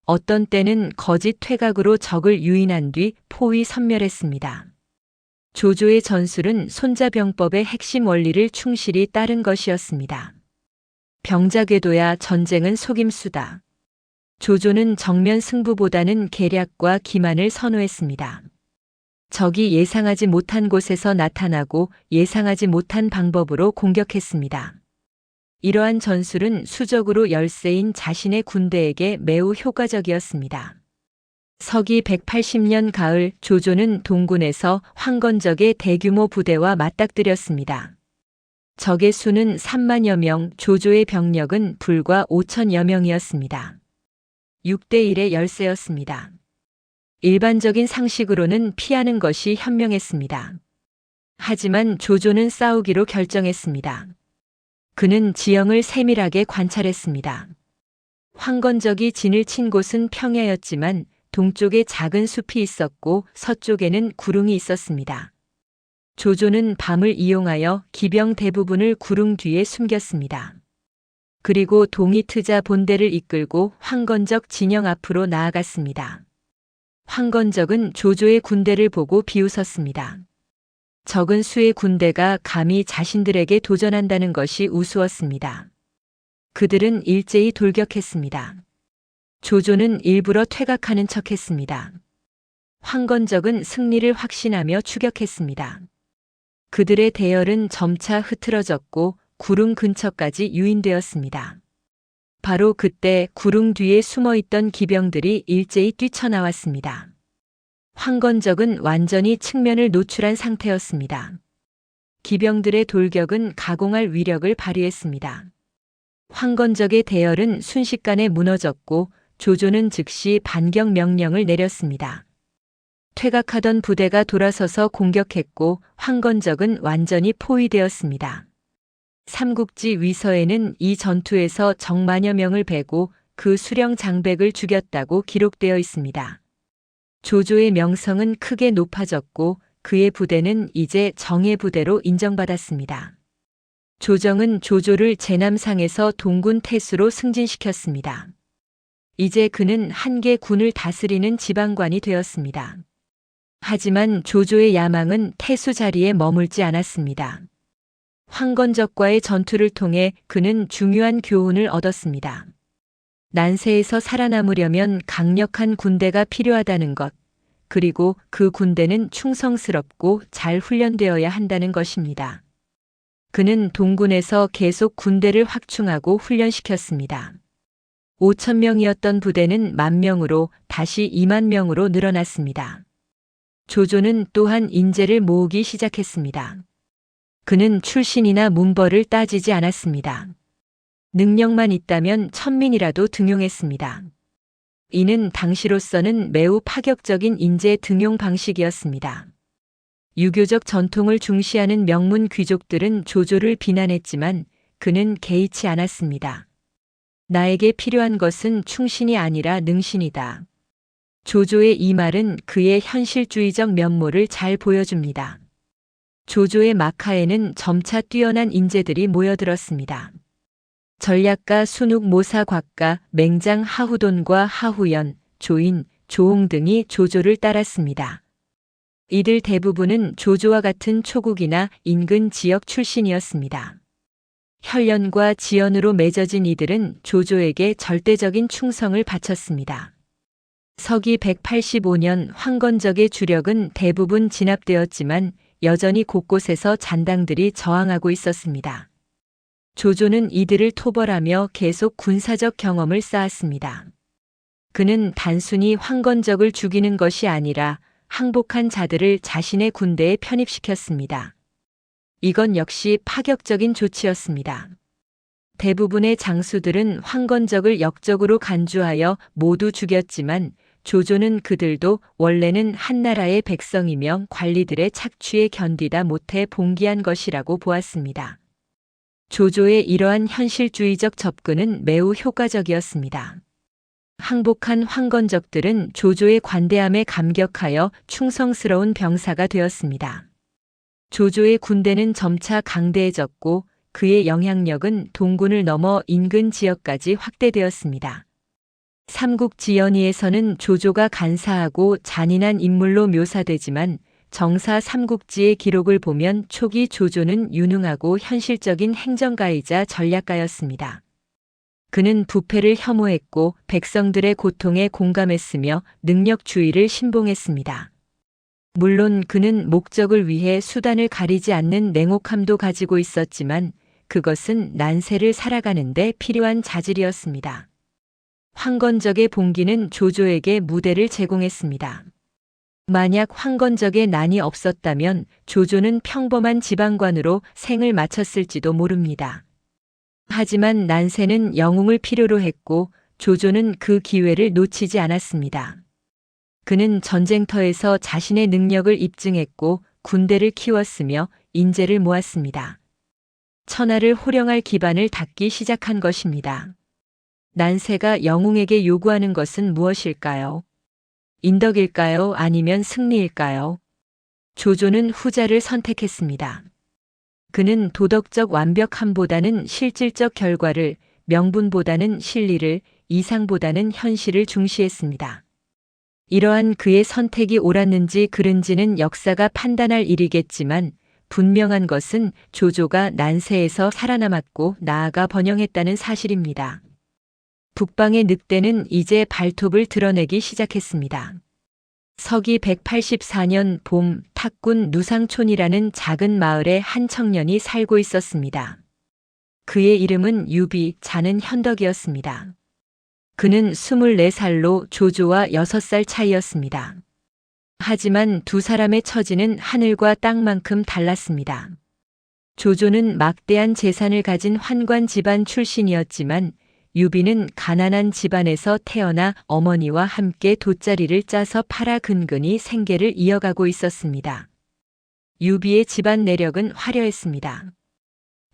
[SPEAKER 1] 어떤 때는 거짓 퇴각으로 적을 유인한 뒤 포위 섬멸했습니다. 조조의 전술은 손자병법의 핵심 원리를 충실히 따른 것이었습니다. 병자궤도야 전쟁은 속임수다. 조조는 정면 승부보다는 계략과 기만을 선호했습니다. 적이 예상하지 못한 곳에서 나타나고 예상하지 못한 방법으로 공격했습니다. 이러한 전술은 수적으로 열세인 자신의 군대에게 매우 효과적이었습니다. 서기 180년 가을 조조는 동군에서 황건적의 대규모 부대와 맞닥뜨렸습니다. 적의 수는 3만여 명, 조조의 병력은 불과 5천여 명이었습니다. 6대1의 열세였습니다. 일반적인 상식으로는 피하는 것이 현명했습니다. 하지만 조조는 싸우기로 결정했습니다. 그는 지형을 세밀하게 관찰했습니다. 황건적이 진을 친 곳은 평야였지만 동쪽에 작은 숲이 있었고 서쪽에는 구릉이 있었습니다. 조조는 밤을 이용하여 기병 대부분을 구릉 뒤에 숨겼습니다. 그리고 동이트자 본대를 이끌고 황건적 진영 앞으로 나아갔습니다. 황건적은 조조의 군대를 보고 비웃었습니다. 적은 수의 군대가 감히 자신들에게 도전한다는 것이 우스웠습니다. 그들은 일제히 돌격했습니다. 조조는 일부러 퇴각하는 척했습니다. 황건적은 승리를 확신하며 추격했습니다. 그들의 대열은 점차 흐트러졌고 구릉 근처까지 유인되었습니다. 바로 그때 구릉 뒤에 숨어있던 기병들이 일제히 뛰쳐나왔습니다. 황건적은 완전히 측면을 노출한 상태였습니다. 기병들의 돌격은 가공할 위력을 발휘했습니다. 황건적의 대열은 순식간에 무너졌고 조조는 즉시 반격 명령을 내렸습니다. 퇴각하던 부대가 돌아서서 공격했고 황건적은 완전히 포위되었습니다. 삼국지 위서에는 이 전투에서 적만여 명을 베고 그 수령 장백을 죽였다고 기록되어 있습니다. 조조의 명성은 크게 높아졌고 그의 부대는 이제 정예 부대로 인정받았습니다. 조정은 조조를 제남상에서 동군 태수로 승진시켰습니다. 이제 그는 한 개 군을 다스리는 지방관이 되었습니다. 하지만 조조의 야망은 태수 자리에 머물지 않았습니다. 황건적과의 전투를 통해 그는 중요한 교훈을 얻었습니다. 난세에서 살아남으려면 강력한 군대가 필요하다는 것, 그리고 그 군대는 충성스럽고 잘 훈련되어야 한다는 것입니다. 그는 동군에서 계속 군대를 확충하고 훈련시켰습니다. 5천 명이었던 부대는 10,000명으로 다시 20,000명으로 늘어났습니다. 조조는 또한 인재를 모으기 시작했습니다. 그는 출신이나 문벌을 따지지 않았습니다. 능력만 있다면 천민이라도 등용했습니다. 이는 당시로서는 매우 파격적인 인재 등용 방식이었습니다. 유교적 전통을 중시하는 명문 귀족들은 조조를 비난했지만 그는 개의치 않았습니다. 나에게 필요한 것은 충신이 아니라 능신이다. 조조의 이 말은 그의 현실주의적 면모를 잘 보여줍니다. 조조의 마카에는 점차 뛰어난 인재들이 모여들었습니다. 전략가 순욱 모사곽가, 맹장 하후돈과 하후연, 조인, 조홍 등이 조조를 따랐습니다. 이들 대부분은 조조와 같은 초국이나 인근 지역 출신이었습니다. 혈연과 지연으로 맺어진 이들은 조조에게 절대적인 충성을 바쳤습니다. 서기 185년 황건적의 주력은 대부분 진압되었지만 여전히 곳곳에서 잔당들이 저항하고 있었습니다. 조조는 이들을 토벌하며 계속 군사적 경험을 쌓았습니다. 그는 단순히 황건적을 죽이는 것이 아니라 항복한 자들을 자신의 군대에 편입시켰습니다. 이건 역시 파격적인 조치였습니다. 대부분의 장수들은 황건적을 역적으로 간주하여 모두 죽였지만 조조는 그들도 원래는 한나라의 백성이며 관리들의 착취에 견디다 못해 봉기한 것이라고 보았습니다. 조조의 이러한 현실주의적 접근은 매우 효과적이었습니다. 항복한 황건적들은 조조의 관대함에 감격하여 충성스러운 병사가 되었습니다. 조조의 군대는 점차 강대해졌고 그의 영향력은 동군을 넘어 인근 지역까지 확대되었습니다. 삼국지연의에서는 조조가 간사하고 잔인한 인물로 묘사되지만 정사 삼국지의 기록을 보면 초기 조조는 유능하고 현실적인 행정가이자 전략가였습니다. 그는 부패를 혐오했고 백성들의 고통에 공감했으며 능력주의를 신봉했습니다. 물론 그는 목적을 위해 수단을 가리지 않는 냉혹함도 가지고 있었지만 그것은 난세를 살아가는 데 필요한 자질이었습니다. 황건적의 봉기는 조조에게 무대를 제공했습니다. 만약 황건적의 난이 없었다면 조조는 평범한 지방관으로 생을 마쳤을지도 모릅니다. 하지만 난세는 영웅을 필요로 했고 조조는 그 기회를 놓치지 않았습니다. 그는 전쟁터에서 자신의 능력을 입증했고 군대를 키웠으며 인재를 모았습니다. 천하를 호령할 기반을 닦기 시작한 것입니다. 난세가 영웅에게 요구하는 것은 무엇일까요? 인덕일까요? 아니면 승리일까요? 조조는 후자를 선택했습니다. 그는 도덕적 완벽함보다는 실질적 결과를, 명분보다는 실리를, 이상보다는 현실을 중시했습니다. 이러한 그의 선택이 옳았는지 그른지는 역사가 판단할 일이겠지만 분명한 것은 조조가 난세에서 살아남았고 나아가 번영했다는 사실입니다. 북방의 늑대는 이제 발톱을 드러내기 시작했습니다. 서기 184년 봄 탁군 누상촌이라는 작은 마을에 한 청년이 살고 있었습니다. 그의 이름은 유비, 자는 현덕이었습니다. 그는 24살로 조조와 6살 차이였습니다. 하지만 두 사람의 처지는 하늘과 땅만큼 달랐습니다. 조조는 막대한 재산을 가진 환관 집안 출신이었지만 유비는 가난한 집안에서 태어나 어머니와 함께 돗자리를 짜서 팔아 근근히 생계를 이어가고 있었습니다. 유비의 집안 내력은 화려했습니다.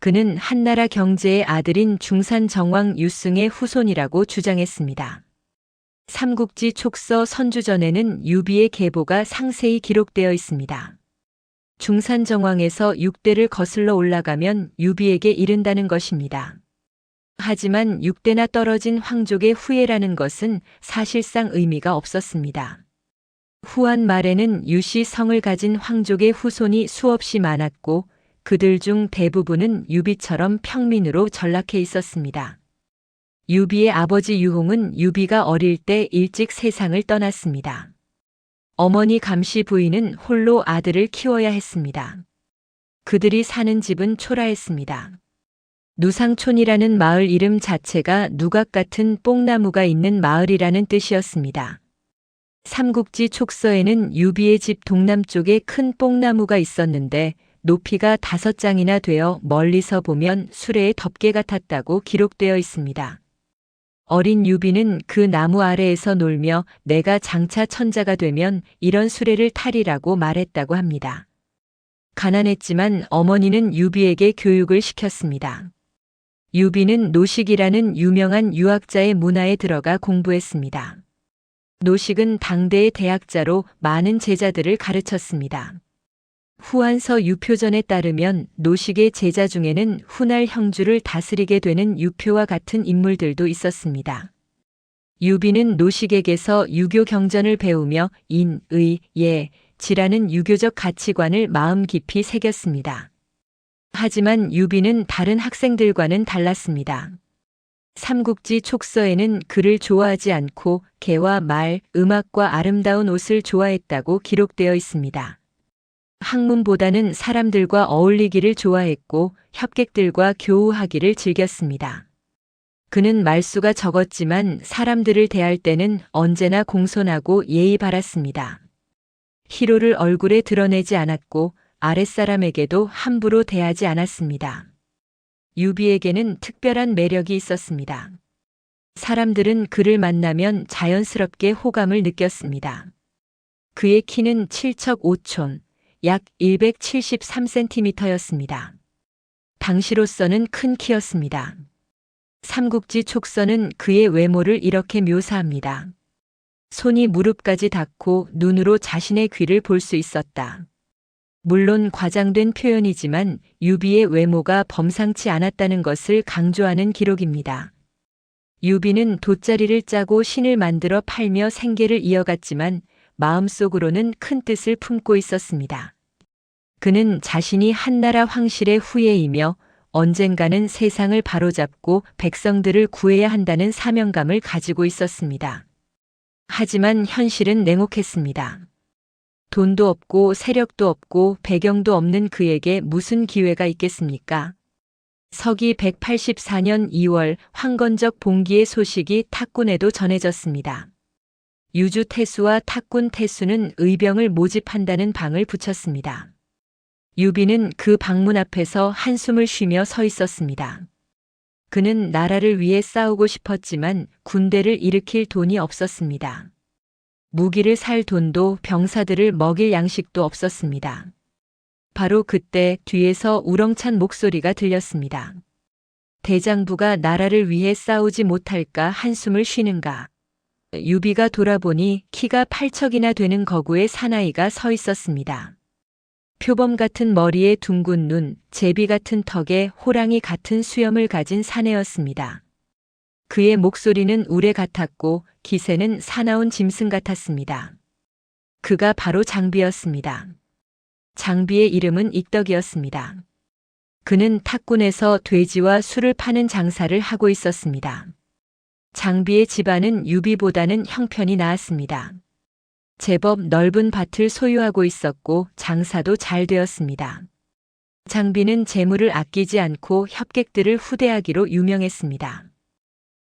[SPEAKER 1] 그는 한나라 경제의 아들인 중산 정왕 유승의 후손이라고 주장했습니다. 삼국지 촉서 선주전에는 유비의 계보가 상세히 기록되어 있습니다. 중산 정왕에서 6대를 거슬러 올라가면 유비에게 이른다는 것입니다. 하지만 6대나 떨어진 황족의 후예라는 것은 사실상 의미가 없었습니다. 후한 말에는 유씨 성을 가진 황족의 후손이 수없이 많았고 그들 중 대부분은 유비처럼 평민으로 전락해 있었습니다. 유비의 아버지 유홍은 유비가 어릴 때 일찍 세상을 떠났습니다. 어머니 감시 부인은 홀로 아들을 키워야 했습니다. 그들이 사는 집은 초라했습니다. 누상촌이라는 마을 이름 자체가 누각 같은 뽕나무가 있는 마을이라는 뜻이었습니다. 삼국지 촉서에는 유비의 집 동남쪽에 큰 뽕나무가 있었는데 높이가 5장이나 되어 멀리서 보면 수레의 덮개 같았다고 기록되어 있습니다. 어린 유비는 그 나무 아래에서 놀며 내가 장차 천자가 되면 이런 수레를 타리라고 말했다고 합니다. 가난했지만 어머니는 유비에게 교육을 시켰습니다. 유비는 노식이라는 유명한 유학자의 문화에 들어가 공부했습니다. 노식은 당대의 대학자로 많은 제자들을 가르쳤습니다. 후한서 유표전에 따르면 노식의 제자 중에는 훗날 형주를 다스리게 되는 유표와 같은 인물들도 있었습니다. 유비는 노식에게서 유교 경전을 배우며 인, 의, 예, 지라는 유교적 가치관을 마음 깊이 새겼습니다. 하지만 유비는 다른 학생들과는 달랐습니다. 삼국지 촉서에는 그를 좋아하지 않고 개와 말, 음악과 아름다운 옷을 좋아했다고 기록되어 있습니다. 학문보다는 사람들과 어울리기를 좋아했고 협객들과 교우하기를 즐겼습니다. 그는 말수가 적었지만 사람들을 대할 때는 언제나 공손하고 예의 바랐습니다. 희로를 얼굴에 드러내지 않았고 아랫사람에게도 함부로 대하지 않았습니다. 유비에게는 특별한 매력이 있었습니다. 사람들은 그를 만나면 자연스럽게 호감을 느꼈습니다. 그의 키는 7척 5촌, 약 173cm였습니다. 당시로서는 큰 키였습니다. 삼국지 촉서는 그의 외모를 이렇게 묘사합니다. 손이 무릎까지 닿고 눈으로 자신의 귀를 볼 수 있었다. 물론 과장된 표현이지만 유비의 외모가 범상치 않았다는 것을 강조하는 기록입니다. 유비는 돗자리를 짜고 신을 만들어 팔며 생계를 이어갔지만 마음속으로는 큰 뜻을 품고 있었습니다. 그는 자신이 한나라 황실의 후예이며 언젠가는 세상을 바로잡고 백성들을 구해야 한다는 사명감을 가지고 있었습니다. 하지만 현실은 냉혹했습니다. 돈도 없고 세력도 없고 배경도 없는 그에게 무슨 기회가 있겠습니까? 서기 184년 2월 황건적 봉기의 소식이 탁군에도 전해졌습니다. 유주 태수와 탁군 태수는 의병을 모집한다는 방을 붙였습니다. 유비는 그 방문 앞에서 한숨을 쉬며 서 있었습니다. 그는 나라를 위해 싸우고 싶었지만 군대를 일으킬 돈이 없었습니다. 무기를 살 돈도 병사들을 먹일 양식도 없었습니다. 바로 그때 뒤에서 우렁찬 목소리가 들렸습니다. 대장부가 나라를 위해 싸우지 못할까 한숨을 쉬는가. 유비가 돌아보니 키가 8척이나 되는 거구의 사나이가 서 있었습니다. 표범 같은 머리에 둥근 눈, 제비 같은 턱에 호랑이 같은 수염을 가진 사내였습니다. 그의 목소리는 우레 같았고 기세는 사나운 짐승 같았습니다. 그가 바로 장비였습니다. 장비의 이름은 익덕이었습니다. 그는 탁군에서 돼지와 술을 파는 장사를 하고 있었습니다. 장비의 집안은 유비보다는 형편이 나았습니다. 제법 넓은 밭을 소유하고 있었고 장사도 잘 되었습니다. 장비는 재물을 아끼지 않고 협객들을 후대하기로 유명했습니다.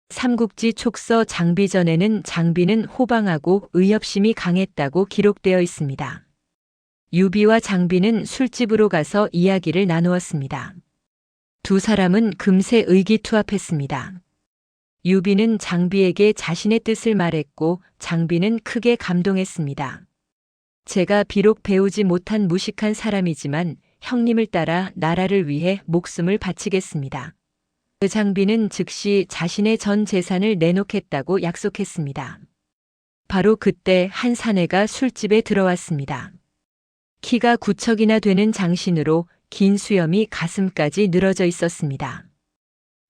[SPEAKER 1] 삼국지 촉서 장비전에는 장비는 호방하고 의협심이 강했다고 기록되어 있습니다. 유비와 장비는 술집으로 가서 이야기를 나누었습니다. 두 사람은 금세 의기투합했습니다. 유비는 장비에게 자신의 뜻을 말했고 장비는 크게 감동했습니다. 제가 비록 배우지 못한 무식한 사람이지만 형님을 따라 나라를 위해 목숨을 바치겠습니다. 그 장비는 즉시 자신의 전 재산을 내놓겠다고 약속했습니다. 바로 그때 한 사내가 술집에 들어왔습니다. 키가 9척이나 되는 장신으로 긴 수염이 가슴까지 늘어져 있었습니다.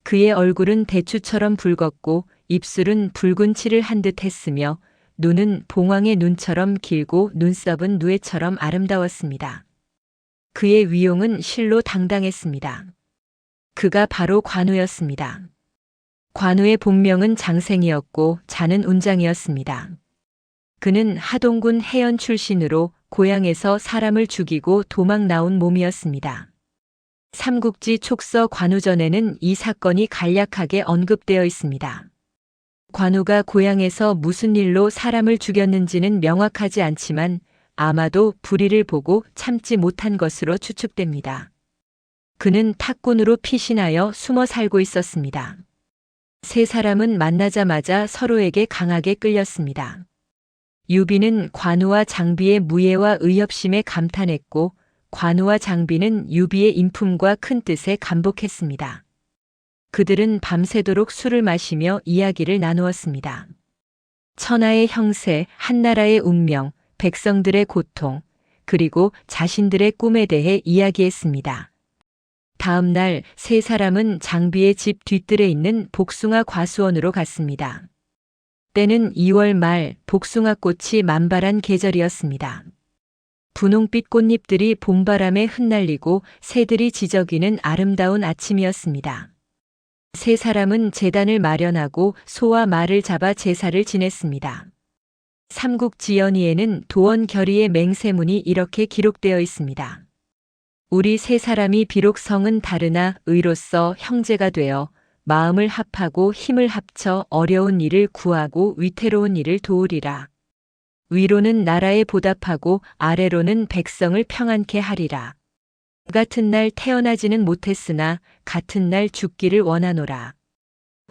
[SPEAKER 1] 그의 얼굴은 대추처럼 붉었고 입술은 붉은 칠을 한 듯 했으며 눈은 봉황의 눈처럼 길고 눈썹은 누에처럼 아름다웠습니다. 그의 위용은 실로 당당했습니다. 그가 바로 관우였습니다. 관우의 본명은 장생이었고 자는 운장이었습니다. 그는 하동군 해연 출신으로 고향에서 사람을 죽이고 도망 나온 몸이었습니다. 삼국지 촉서 관우전에는 이 사건이 간략하게 언급되어 있습니다. 관우가 고향에서 무슨 일로 사람을 죽였는지는 명확하지 않지만 아마도 불의를 보고 참지 못한 것으로 추측됩니다. 그는 탁군으로 피신하여 숨어 살고 있었습니다. 세 사람은 만나자마자 서로에게 강하게 끌렸습니다. 유비는 관우와 장비의 무예와 의협심에 감탄했고 관우와 장비는 유비의 인품과 큰 뜻에 감복했습니다. 그들은 밤새도록 술을 마시며 이야기를 나누었습니다. 천하의 형세, 한나라의 운명, 백성들의 고통, 그리고 자신들의 꿈에 대해 이야기했습니다. 다음 날 세 사람은 장비의 집 뒤뜰에 있는 복숭아 과수원으로 갔습니다. 때는 2월 말 복숭아 꽃이 만발한 계절이었습니다. 분홍빛 꽃잎들이 봄바람에 흩날리고 새들이 지저귀는 아름다운 아침이었습니다. 세 사람은 제단을 마련하고 소와 말을 잡아 제사를 지냈습니다. 삼국지연의에는 도원결의의 맹세문이 이렇게 기록되어 있습니다. 우리 세 사람이 비록 성은 다르나 의로서 형제가 되어 마음을 합하고 힘을 합쳐 어려운 일을 구하고 위태로운 일을 도우리라. 위로는 나라에 보답하고 아래로는 백성을 평안케 하리라. 같은 날 태어나지는 못했으나 같은 날 죽기를 원하노라.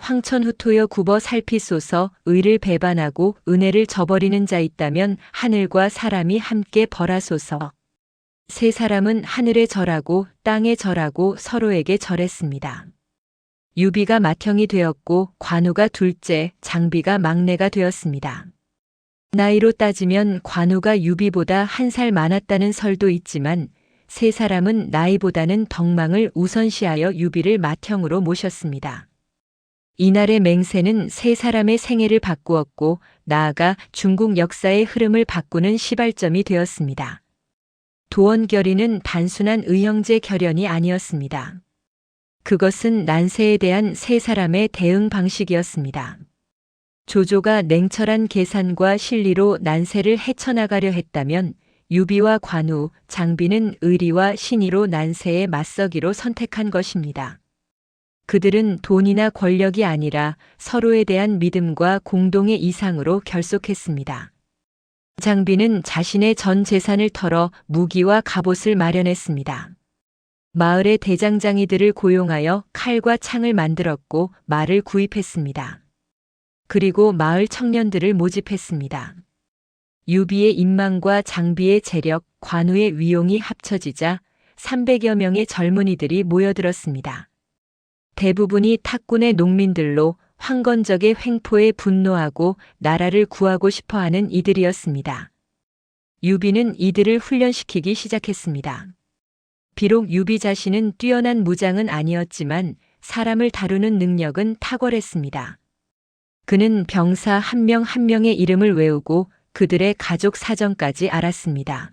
[SPEAKER 1] 황천후토여 굽어 살피소서. 의를 배반하고 은혜를 저버리는 자 있다면 하늘과 사람이 함께 벌하소서. 세 사람은 하늘에 절하고 땅에 절하고 서로에게 절했습니다. 유비가 맏형이 되었고 관우가 둘째, 장비가 막내가 되었습니다. 나이로 따지면 관우가 유비보다 1살 많았다는 설도 있지만 세 사람은 나이보다는 덕망을 우선시하여 유비를 맏형으로 모셨습니다. 이날의 맹세는 세 사람의 생애를 바꾸었고 나아가 중국 역사의 흐름을 바꾸는 시발점이 되었습니다. 도원결의는 단순한 의형제 결연이 아니었습니다. 그것은 난세에 대한 세 사람의 대응 방식이었습니다. 조조가 냉철한 계산과 실리로 난세를 헤쳐나가려 했다면 유비와 관우, 장비는 의리와 신의로 난세에 맞서기로 선택한 것입니다. 그들은 돈이나 권력이 아니라 서로에 대한 믿음과 공동의 이상으로 결속했습니다. 장비는 자신의 전 재산을 털어 무기와 갑옷을 마련했습니다. 마을의 대장장이들을 고용하여 칼과 창을 만들었고 말을 구입했습니다. 그리고 마을 청년들을 모집했습니다. 유비의 인망과 장비의 재력, 관우의 위용이 합쳐지자 300여 명의 젊은이들이 모여들었습니다. 대부분이 탁군의 농민들로 황건적의 횡포에 분노하고 나라를 구하고 싶어하는 이들이었습니다. 유비는 이들을 훈련시키기 시작했습니다. 비록 유비 자신은 뛰어난 무장은 아니었지만 사람을 다루는 능력은 탁월했습니다. 그는 병사 한 명 한 명의 이름을 외우고 그들의 가족 사정까지 알았습니다.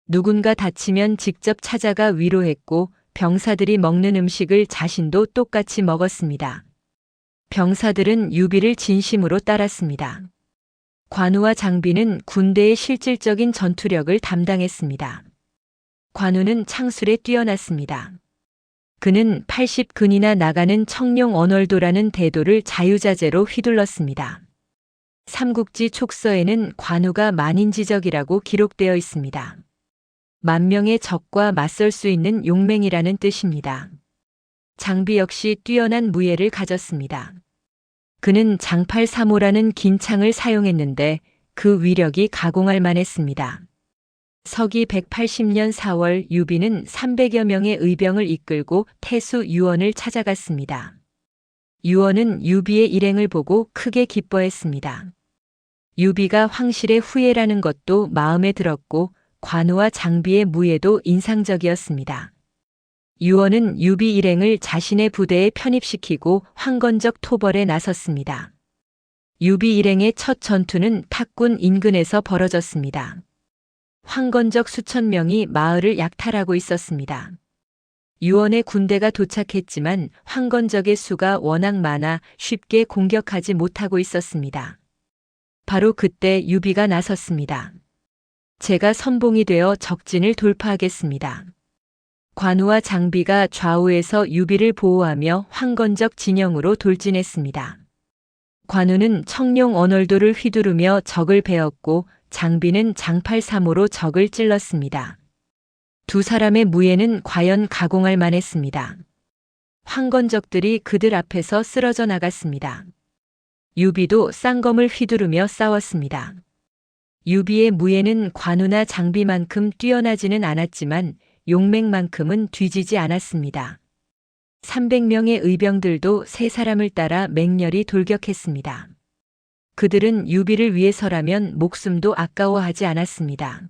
[SPEAKER 1] 누군가 다치면 직접 찾아가 위로했고 병사들이 먹는 음식을 자신도 똑같이 먹었습니다. 병사들은 유비를 진심으로 따랐습니다. 관우와 장비는 군대의 실질적인 전투력을 담당했습니다. 관우는 창술에 뛰어났습니다. 그는 80근이나 나가는 청룡 언월도라는 대도를 자유자재로 휘둘렀습니다. 삼국지 촉서에는 관우가 만인지적이라고 기록되어 있습니다. 만명의 적과 맞설 수 있는 용맹이라는 뜻입니다. 장비 역시 뛰어난 무예를 가졌습니다. 그는 장팔사모라는 긴 창을 사용했는데 그 위력이 가공할 만했습니다. 서기 180년 4월 유비는 300여 명의 의병을 이끌고 태수 유원을 찾아갔습니다. 유원은 유비의 일행을 보고 크게 기뻐했습니다. 유비가 황실의 후예라는 것도 마음에 들었고 관우와 장비의 무예도 인상적이었습니다. 유원은 유비 일행을 자신의 부대에 편입시키고 황건적 토벌에 나섰습니다. 유비 일행의 첫 전투는 탁군 인근에서 벌어졌습니다. 황건적 수천 명이 마을을 약탈하고 있었습니다. 유원의 군대가 도착했지만 황건적의 수가 워낙 많아 쉽게 공격하지 못하고 있었습니다. 바로 그때 유비가 나섰습니다. 제가 선봉이 되어 적진을 돌파하겠습니다. 관우와 장비가 좌우에서 유비를 보호하며 황건적 진영으로 돌진했습니다. 관우는 청룡 언월도를 휘두르며 적을 베었고 장비는 장팔사모로 적을 찔렀습니다. 두 사람의 무예는 과연 가공할 만했습니다. 황건적들이 그들 앞에서 쓰러져 나갔습니다. 유비도 쌍검을 휘두르며 싸웠습니다. 유비의 무예는 관우나 장비만큼 뛰어나지는 않았지만 용맹만큼은 뒤지지 않았습니다. 300명의 의병들도 세 사람을 따라 맹렬히 돌격했습니다. 그들은 유비를 위해서라면 목숨도 아까워하지 않았습니다.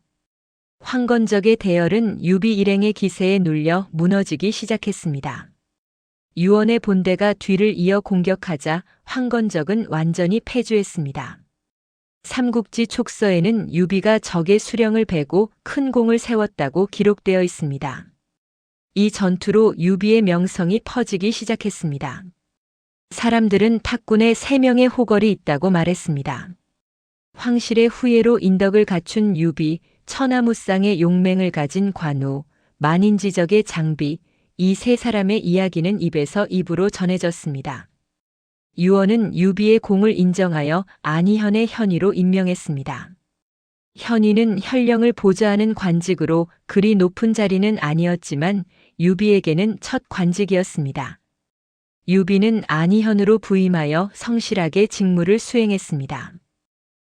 [SPEAKER 1] 황건적의 대열은 유비 일행의 기세에 눌려 무너지기 시작했습니다. 유원의 본대가 뒤를 이어 공격하자 황건적은 완전히 패주했습니다. 삼국지 촉서에는 유비가 적의 수령을 베고 큰 공을 세웠다고 기록되어 있습니다. 이 전투로 유비의 명성이 퍼지기 시작했습니다. 사람들은 탁군에 3명의 호걸이 있다고 말했습니다. 황실의 후예로 인덕을 갖춘 유비, 천하무쌍의 용맹을 가진 관우, 만인지적의 장비, 이 세 사람의 이야기는 입에서 입으로 전해졌습니다. 유원은 유비의 공을 인정하여 안희현의 현위로 임명했습니다. 현위는 현령을 보좌하는 관직으로 그리 높은 자리는 아니었지만 유비에게는 첫 관직이었습니다. 유비는 안희현으로 부임하여 성실하게 직무를 수행했습니다.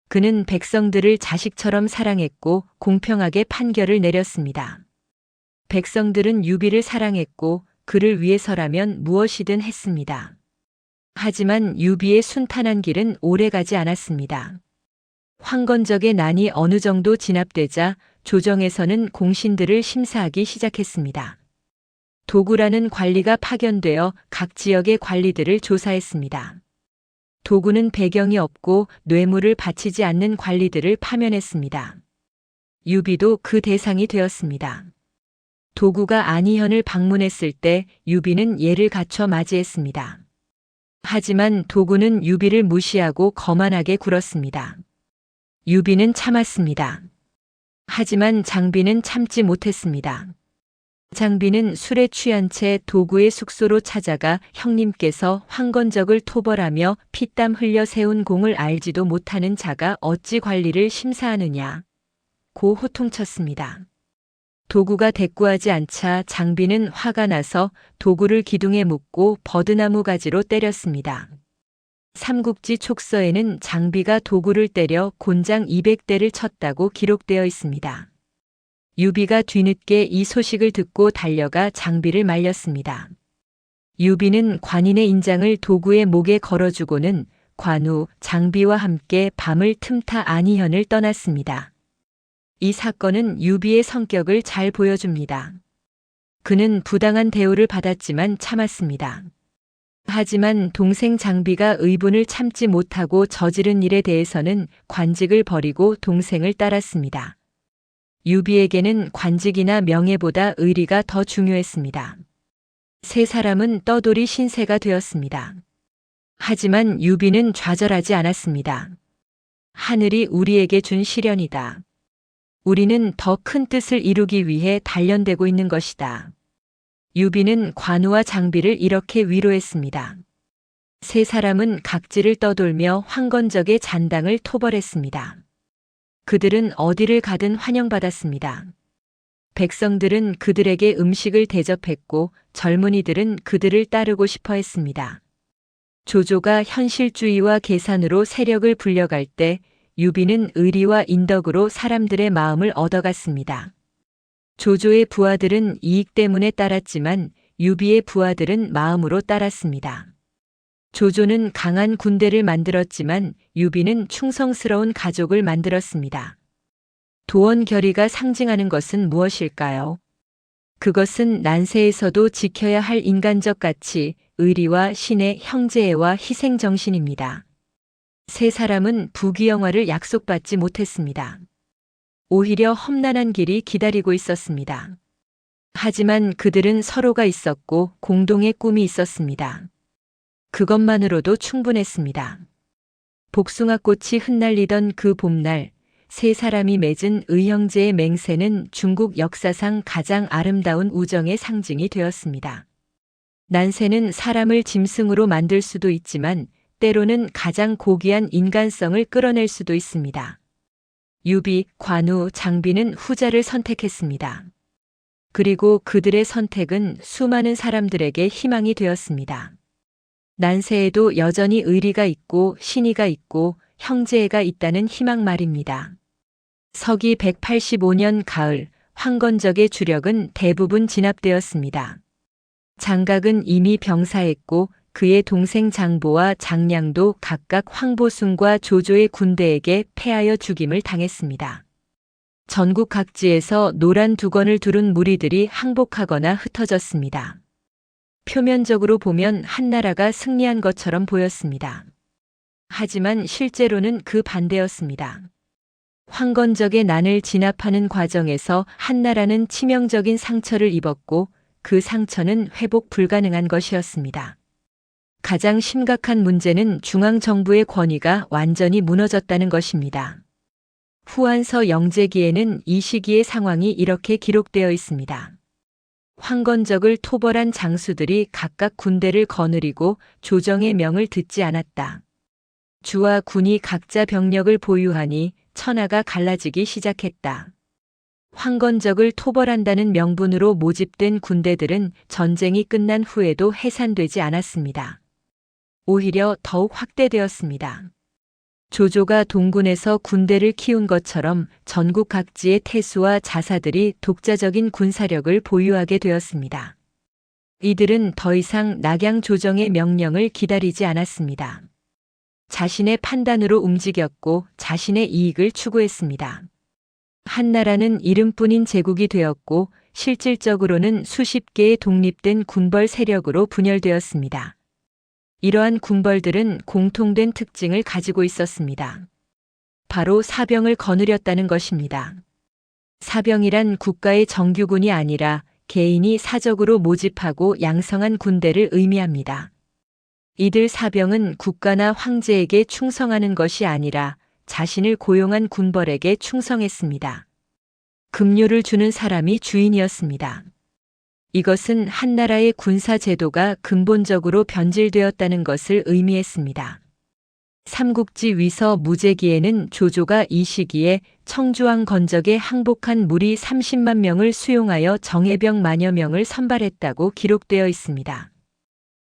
[SPEAKER 1] 그는 백성들을 자식처럼 사랑했고 공평하게 판결을 내렸습니다. 백성들은 유비를 사랑했고 그를 위해서라면 무엇이든 했습니다. 하지만 유비의 순탄한 길은 오래가지 않았습니다. 황건적의 난이 어느 정도 진압되자 조정에서는 공신들을 심사하기 시작했습니다. 도구라는 관리가 파견되어 각 지역의 관리들을 조사했습니다. 도구는 배경이 없고 뇌물을 바치지 않는 관리들을 파면했습니다. 유비도 그 대상이 되었습니다. 도구가 안희현을 방문했을 때 유비는 예를 갖춰 맞이했습니다. 하지만 도구는 유비를 무시하고 거만하게 굴었습니다. 유비는 참았습니다. 하지만 장비는 참지 못했습니다. 장비는 술에 취한 채 도구의 숙소로 찾아가 형님께서 황건적을 토벌하며 피땀 흘려 세운 공을 알지도 못하는 자가 어찌 관리를 심사하느냐 고 호통쳤습니다. 도구가 대꾸하지 않자 장비는 화가 나서 도구를 기둥에 묶고 버드나무 가지로 때렸습니다. 삼국지 촉서에는 장비가 도구를 때려 곤장 200대를 쳤다고 기록되어 있습니다. 유비가 뒤늦게 이 소식을 듣고 달려가 장비를 말렸습니다. 유비는 관인의 인장을 도구의 목에 걸어주고는 관우, 장비와 함께 밤을 틈타 안희현을 떠났습니다. 이 사건은 유비의 성격을 잘 보여줍니다. 그는 부당한 대우를 받았지만 참았습니다. 하지만 동생 장비가 의분을 참지 못하고 저지른 일에 대해서는 관직을 버리고 동생을 따랐습니다. 유비에게는 관직이나 명예보다 의리가 더 중요했습니다. 세 사람은 떠돌이 신세가 되었습니다. 하지만 유비는 좌절하지 않았습니다. 하늘이 우리에게 준 시련이다. 우리는 더 큰 뜻을 이루기 위해 단련되고 있는 것이다. 유비는 관우와 장비를 이렇게 위로했습니다. 세 사람은 각지를 떠돌며 황건적의 잔당을 토벌했습니다. 그들은 어디를 가든 환영받았습니다. 백성들은 그들에게 음식을 대접했고 젊은이들은 그들을 따르고 싶어 했습니다. 조조가 현실주의와 계산으로 세력을 불려갈 때 유비는 의리와 인덕으로 사람들의 마음을 얻어갔습니다. 조조의 부하들은 이익 때문에 따랐지만 유비의 부하들은 마음으로 따랐습니다. 조조는 강한 군대를 만들었지만 유비는 충성스러운 가족을 만들었습니다. 도원결의가 상징하는 것은 무엇일까요? 그것은 난세에서도 지켜야 할 인간적 가치, 의리와 신의 형제애와 희생정신입니다. 세 사람은 부귀영화를 약속받지 못했습니다. 오히려 험난한 길이 기다리고 있었습니다. 하지만 그들은 서로가 있었고 공동의 꿈이 있었습니다. 그것만으로도 충분했습니다. 복숭아꽃이 흩날리던 그 봄날, 세 사람이 맺은 의형제의 맹세는 중국 역사상 가장 아름다운 우정의 상징이 되었습니다. 난세는 사람을 짐승으로 만들 수도 있지만 때로는 가장 고귀한 인간성을 끌어낼 수도 있습니다. 유비, 관우, 장비는 후자를 선택했습니다. 그리고 그들의 선택은 수많은 사람들에게 희망이 되었습니다. 난세에도 여전히 의리가 있고 신의가 있고 형제애가 있다는 희망 말입니다. 서기 185년 가을, 황건적의 주력은 대부분 진압되었습니다. 장각은 이미 병사했고 그의 동생 장보와 장량도 각각 황보숭과 조조의 군대에게 패하여 죽임을 당했습니다. 전국 각지에서 노란 두건을 두른 무리들이 항복하거나 흩어졌습니다. 표면적으로 보면 한나라가 승리한 것처럼 보였습니다. 하지만 실제로는 그 반대였습니다. 황건적의 난을 진압하는 과정에서 한나라는 치명적인 상처를 입었고 그 상처는 회복 불가능한 것이었습니다. 가장 심각한 문제는 중앙정부의 권위가 완전히 무너졌다는 것입니다. 후한서 영재기에는 이 시기의 상황이 이렇게 기록되어 있습니다. 황건적을 토벌한 장수들이 각각 군대를 거느리고 조정의 명을 듣지 않았다. 주와 군이 각자 병력을 보유하니 천하가 갈라지기 시작했다. 황건적을 토벌한다는 명분으로 모집된 군대들은 전쟁이 끝난 후에도 해산되지 않았습니다. 오히려 더욱 확대되었습니다. 조조가 동군에서 군대를 키운 것처럼 전국 각지의 태수와 자사들이 독자적인 군사력을 보유하게 되었습니다. 이들은 더 이상 낙양 조정의 명령을 기다리지 않았습니다. 자신의 판단으로 움직였고 자신의 이익을 추구했습니다. 한나라는 이름뿐인 제국이 되었고 실질적으로는 수십 개의 독립된 군벌 세력으로 분열되었습니다. 이러한 군벌들은 공통된 특징을 가지고 있었습니다. 바로 사병을 거느렸다는 것입니다. 사병이란 국가의 정규군이 아니라 개인이 사적으로 모집하고 양성한 군대를 의미합니다. 이들 사병은 국가나 황제에게 충성하는 것이 아니라 자신을 고용한 군벌에게 충성했습니다. 급료를 주는 사람이 주인이었습니다. 이것은 한나라의 군사 제도가 근본적으로 변질되었다는 것을 의미했습니다. 삼국지 위서 무제기에는 조조가 이 시기에 청주왕 건적에 항복한 무리 30만 명을 수용하여 정예병 만여 명을 선발했다고 기록되어 있습니다.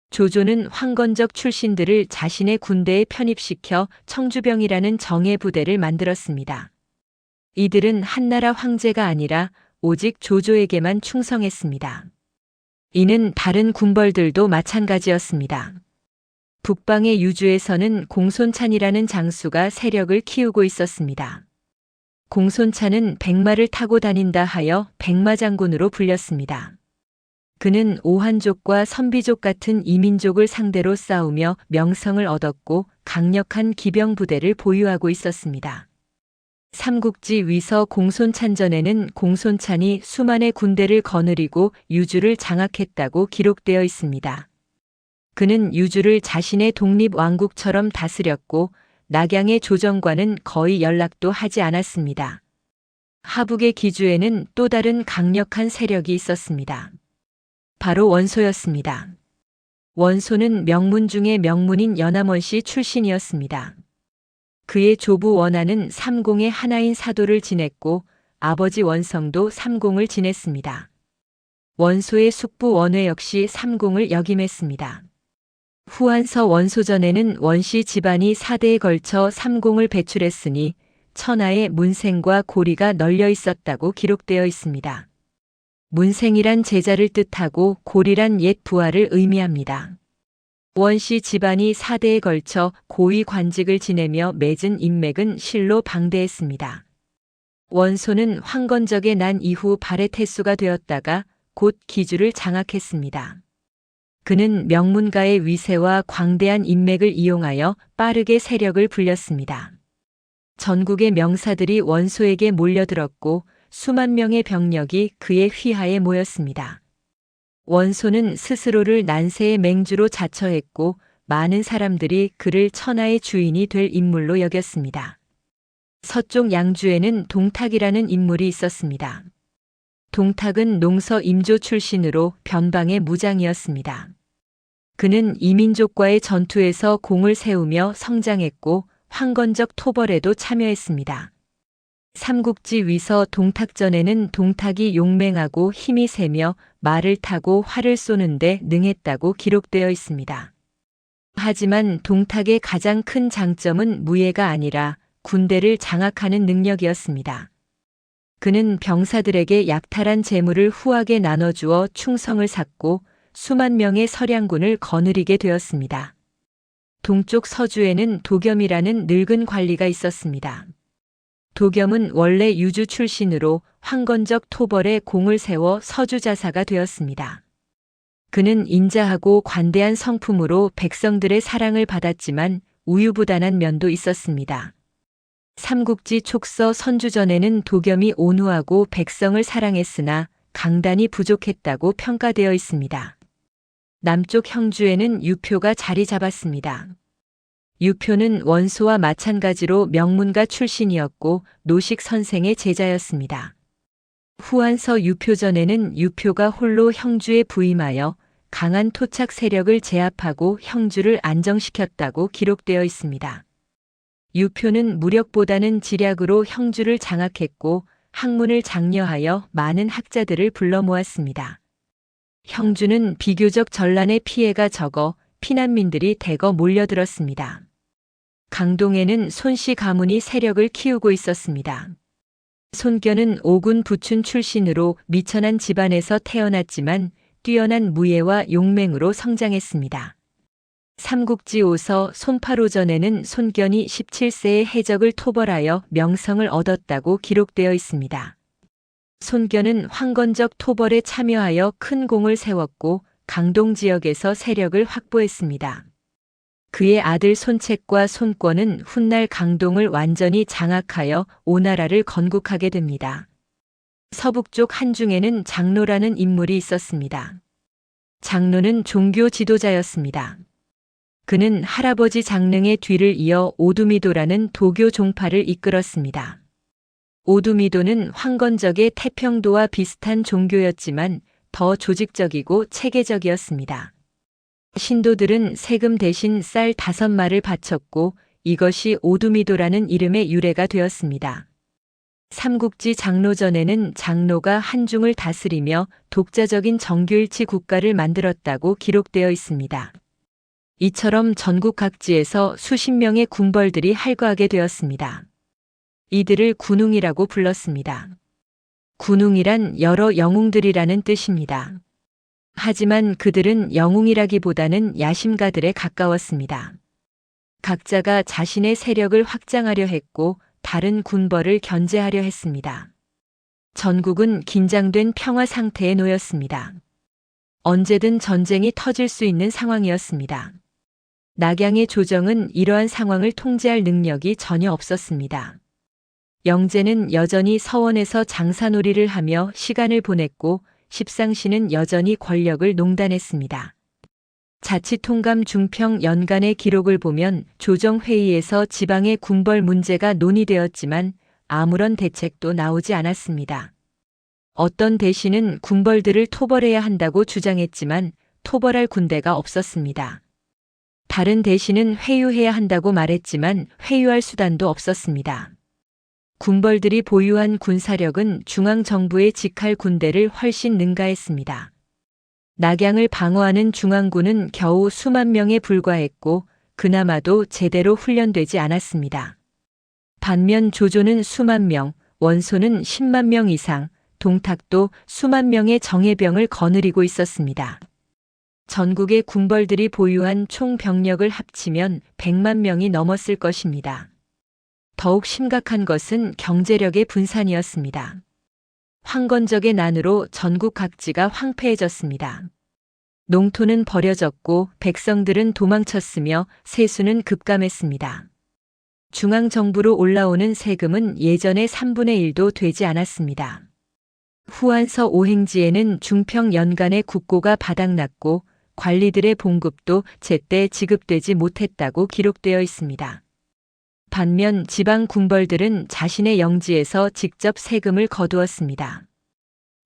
[SPEAKER 1] 조조는 황건적 출신들을 자신의 군대에 편입시켜 청주병이라는 정예 부대를 만들었습니다. 이들은 한나라 황제가 아니라 오직 조조에게만 충성했습니다. 이는 다른 군벌들도 마찬가지였습니다. 북방의 유주에서는 공손찬이라는 장수가 세력을 키우고 있었습니다. 공손찬은 백마를 타고 다닌다 하여 백마장군으로 불렸습니다. 그는 오한족과 선비족 같은 이민족을 상대로 싸우며 명성을 얻었고 강력한 기병 부대를 보유하고 있었습니다. 삼국지 위서 공손찬전에는 공손찬이 수만의 군대를 거느리고 유주를 장악했다고 기록되어 있습니다. 그는 유주를 자신의 독립왕국처럼 다스렸고 낙양의 조정과는 거의 연락도 하지 않았습니다. 하북의 기주에는 또 다른 강력한 세력이 있었습니다. 바로 원소였습니다. 원소는 명문 중의 명문인 연암원씨 출신이었습니다. 그의 조부 원하는 삼공의 하나인 사도를 지냈고 아버지 원성도 삼공을 지냈습니다. 원소의 숙부 원회 역시 삼공을 역임했습니다. 후한서 원소전에는 원씨 집안이 4대에 걸쳐 삼공을 배출했으니 천하에 문생과 고리가 널려 있었다고 기록되어 있습니다. 문생이란 제자를 뜻하고 고리란 옛 부하를 의미합니다. 원씨 집안이 4대에 걸쳐 고위 관직을 지내며 맺은 인맥은 실로 방대했습니다. 원소는 황건적에 난 이후 발해 태수가 되었다가 곧 기주를 장악했습니다. 그는 명문가의 위세와 광대한 인맥을 이용하여 빠르게 세력을 불렸습니다. 전국의 명사들이 원소에게 몰려들었고 수만 명의 병력이 그의 휘하에 모였습니다. 원소는 스스로를 난세의 맹주로 자처했고 많은 사람들이 그를 천하의 주인이 될 인물로 여겼습니다. 서쪽 양주에는 동탁이라는 인물이 있었습니다. 동탁은 농서 임조 출신으로 변방의 무장이었습니다. 그는 이민족과의 전투에서 공을 세우며 성장했고 황건적 토벌에도 참여했습니다. 삼국지 위서 동탁전에는 동탁이 용맹하고 힘이 세며 말을 타고 활을 쏘는데 능했다고 기록되어 있습니다. 하지만 동탁의 가장 큰 장점은 무예가 아니라 군대를 장악하는 능력이었습니다. 그는 병사들에게 약탈한 재물을 후하게 나눠주어 충성을 샀고 수만 명의 서량군을 거느리게 되었습니다. 동쪽 서주에는 도겸이라는 늙은 관리가 있었습니다. 도겸은 원래 유주 출신으로 황건적 토벌에 공을 세워 서주자사가 되었습니다. 그는 인자하고 관대한 성품으로 백성들의 사랑을 받았지만 우유부단한 면도 있었습니다. 삼국지 촉서 선주전에는 도겸이 온후하고 백성을 사랑했으나 강단이 부족했다고 평가되어 있습니다. 남쪽 형주에는 유표가 자리 잡았습니다. 유표는 원소와 마찬가지로 명문가 출신이었고 노식 선생의 제자였습니다. 후한서 유표전에는 유표가 홀로 형주에 부임하여 강한 토착 세력을 제압하고 형주를 안정시켰다고 기록되어 있습니다. 유표는 무력보다는 지략으로 형주를 장악했고 학문을 장려하여 많은 학자들을 불러 모았습니다. 형주는 비교적 전란의 피해가 적어 피난민들이 대거 몰려들었습니다. 강동에는 손씨 가문이 세력을 키우고 있었습니다. 손견은 오군 부춘 출신으로 미천한 집안에서 태어났지만 뛰어난 무예와 용맹으로 성장했습니다. 삼국지 5서 손파로전에는 손견이 17세의 해적을 토벌하여 명성을 얻었다고 기록되어 있습니다. 손견은 황건적 토벌에 참여하여 큰 공을 세웠고 강동 지역에서 세력을 확보했습니다. 그의 아들 손책과 손권은 훗날 강동을 완전히 장악하여 오나라를 건국하게 됩니다. 서북쪽 한중에는 장로라는 인물이 있었습니다. 장로는 종교 지도자였습니다. 그는 할아버지 장릉의 뒤를 이어 오두미도라는 도교 종파를 이끌었습니다. 오두미도는 황건적의 태평도와 비슷한 종교였지만 더 조직적이고 체계적이었습니다. 신도들은 세금 대신 쌀 5마를 바쳤고 이것이 오두미도라는 이름의 유래가 되었습니다. 삼국지 장로전에는 장로가 한중을 다스리며 독자적인 정교일치 국가를 만들었다고 기록되어 있습니다. 이처럼 전국 각지에서 수십 명의 군벌들이 활거하게 되었습니다. 이들을 군웅이라고 불렀습니다. 군웅이란 여러 영웅들이라는 뜻입니다. 하지만 그들은 영웅이라기보다는 야심가들에 가까웠습니다. 각자가 자신의 세력을 확장하려 했고 다른 군벌을 견제하려 했습니다. 전국은 긴장된 평화 상태에 놓였습니다. 언제든 전쟁이 터질 수 있는 상황이었습니다. 낙양의 조정은 이러한 상황을 통제할 능력이 전혀 없었습니다. 영제는 여전히 서원에서 장사놀이를 하며 시간을 보냈고 십상시는 여전히 권력을 농단했습니다. 자치통감 중평 연간의 기록을 보면 조정회의에서 지방의 군벌 문제가 논의되었지만 아무런 대책도 나오지 않았습니다. 어떤 대신은 군벌들을 토벌해야 한다고 주장했지만 토벌할 군대가 없었습니다. 다른 대신은 회유해야 한다고 말했지만 회유할 수단도 없었습니다. 군벌들이 보유한 군사력은 중앙정부의 직할 군대를 훨씬 능가했습니다. 낙양을 방어하는 중앙군은 겨우 수만 명에 불과했고 그나마도 제대로 훈련되지 않았습니다. 반면 조조는 수만 명, 원소는 10만 명 이상, 동탁도 수만 명의 정예병을 거느리고 있었습니다. 전국의 군벌들이 보유한 총 병력을 합치면 100만 명이 넘었을 것입니다. 더욱 심각한 것은 경제력의 분산이었습니다. 황건적의 난으로 전국 각지가 황폐해졌습니다. 농토는 버려졌고 백성들은 도망쳤으며 세수는 급감했습니다. 중앙정부로 올라오는 세금은 예전의 3분의 1도 되지 않았습니다. 후한서 오행지에는 중평 연간의 국고가 바닥났고 관리들의 봉급도 제때 지급되지 못했다고 기록되어 있습니다. 반면 지방 군벌들은 자신의 영지에서 직접 세금을 거두었습니다.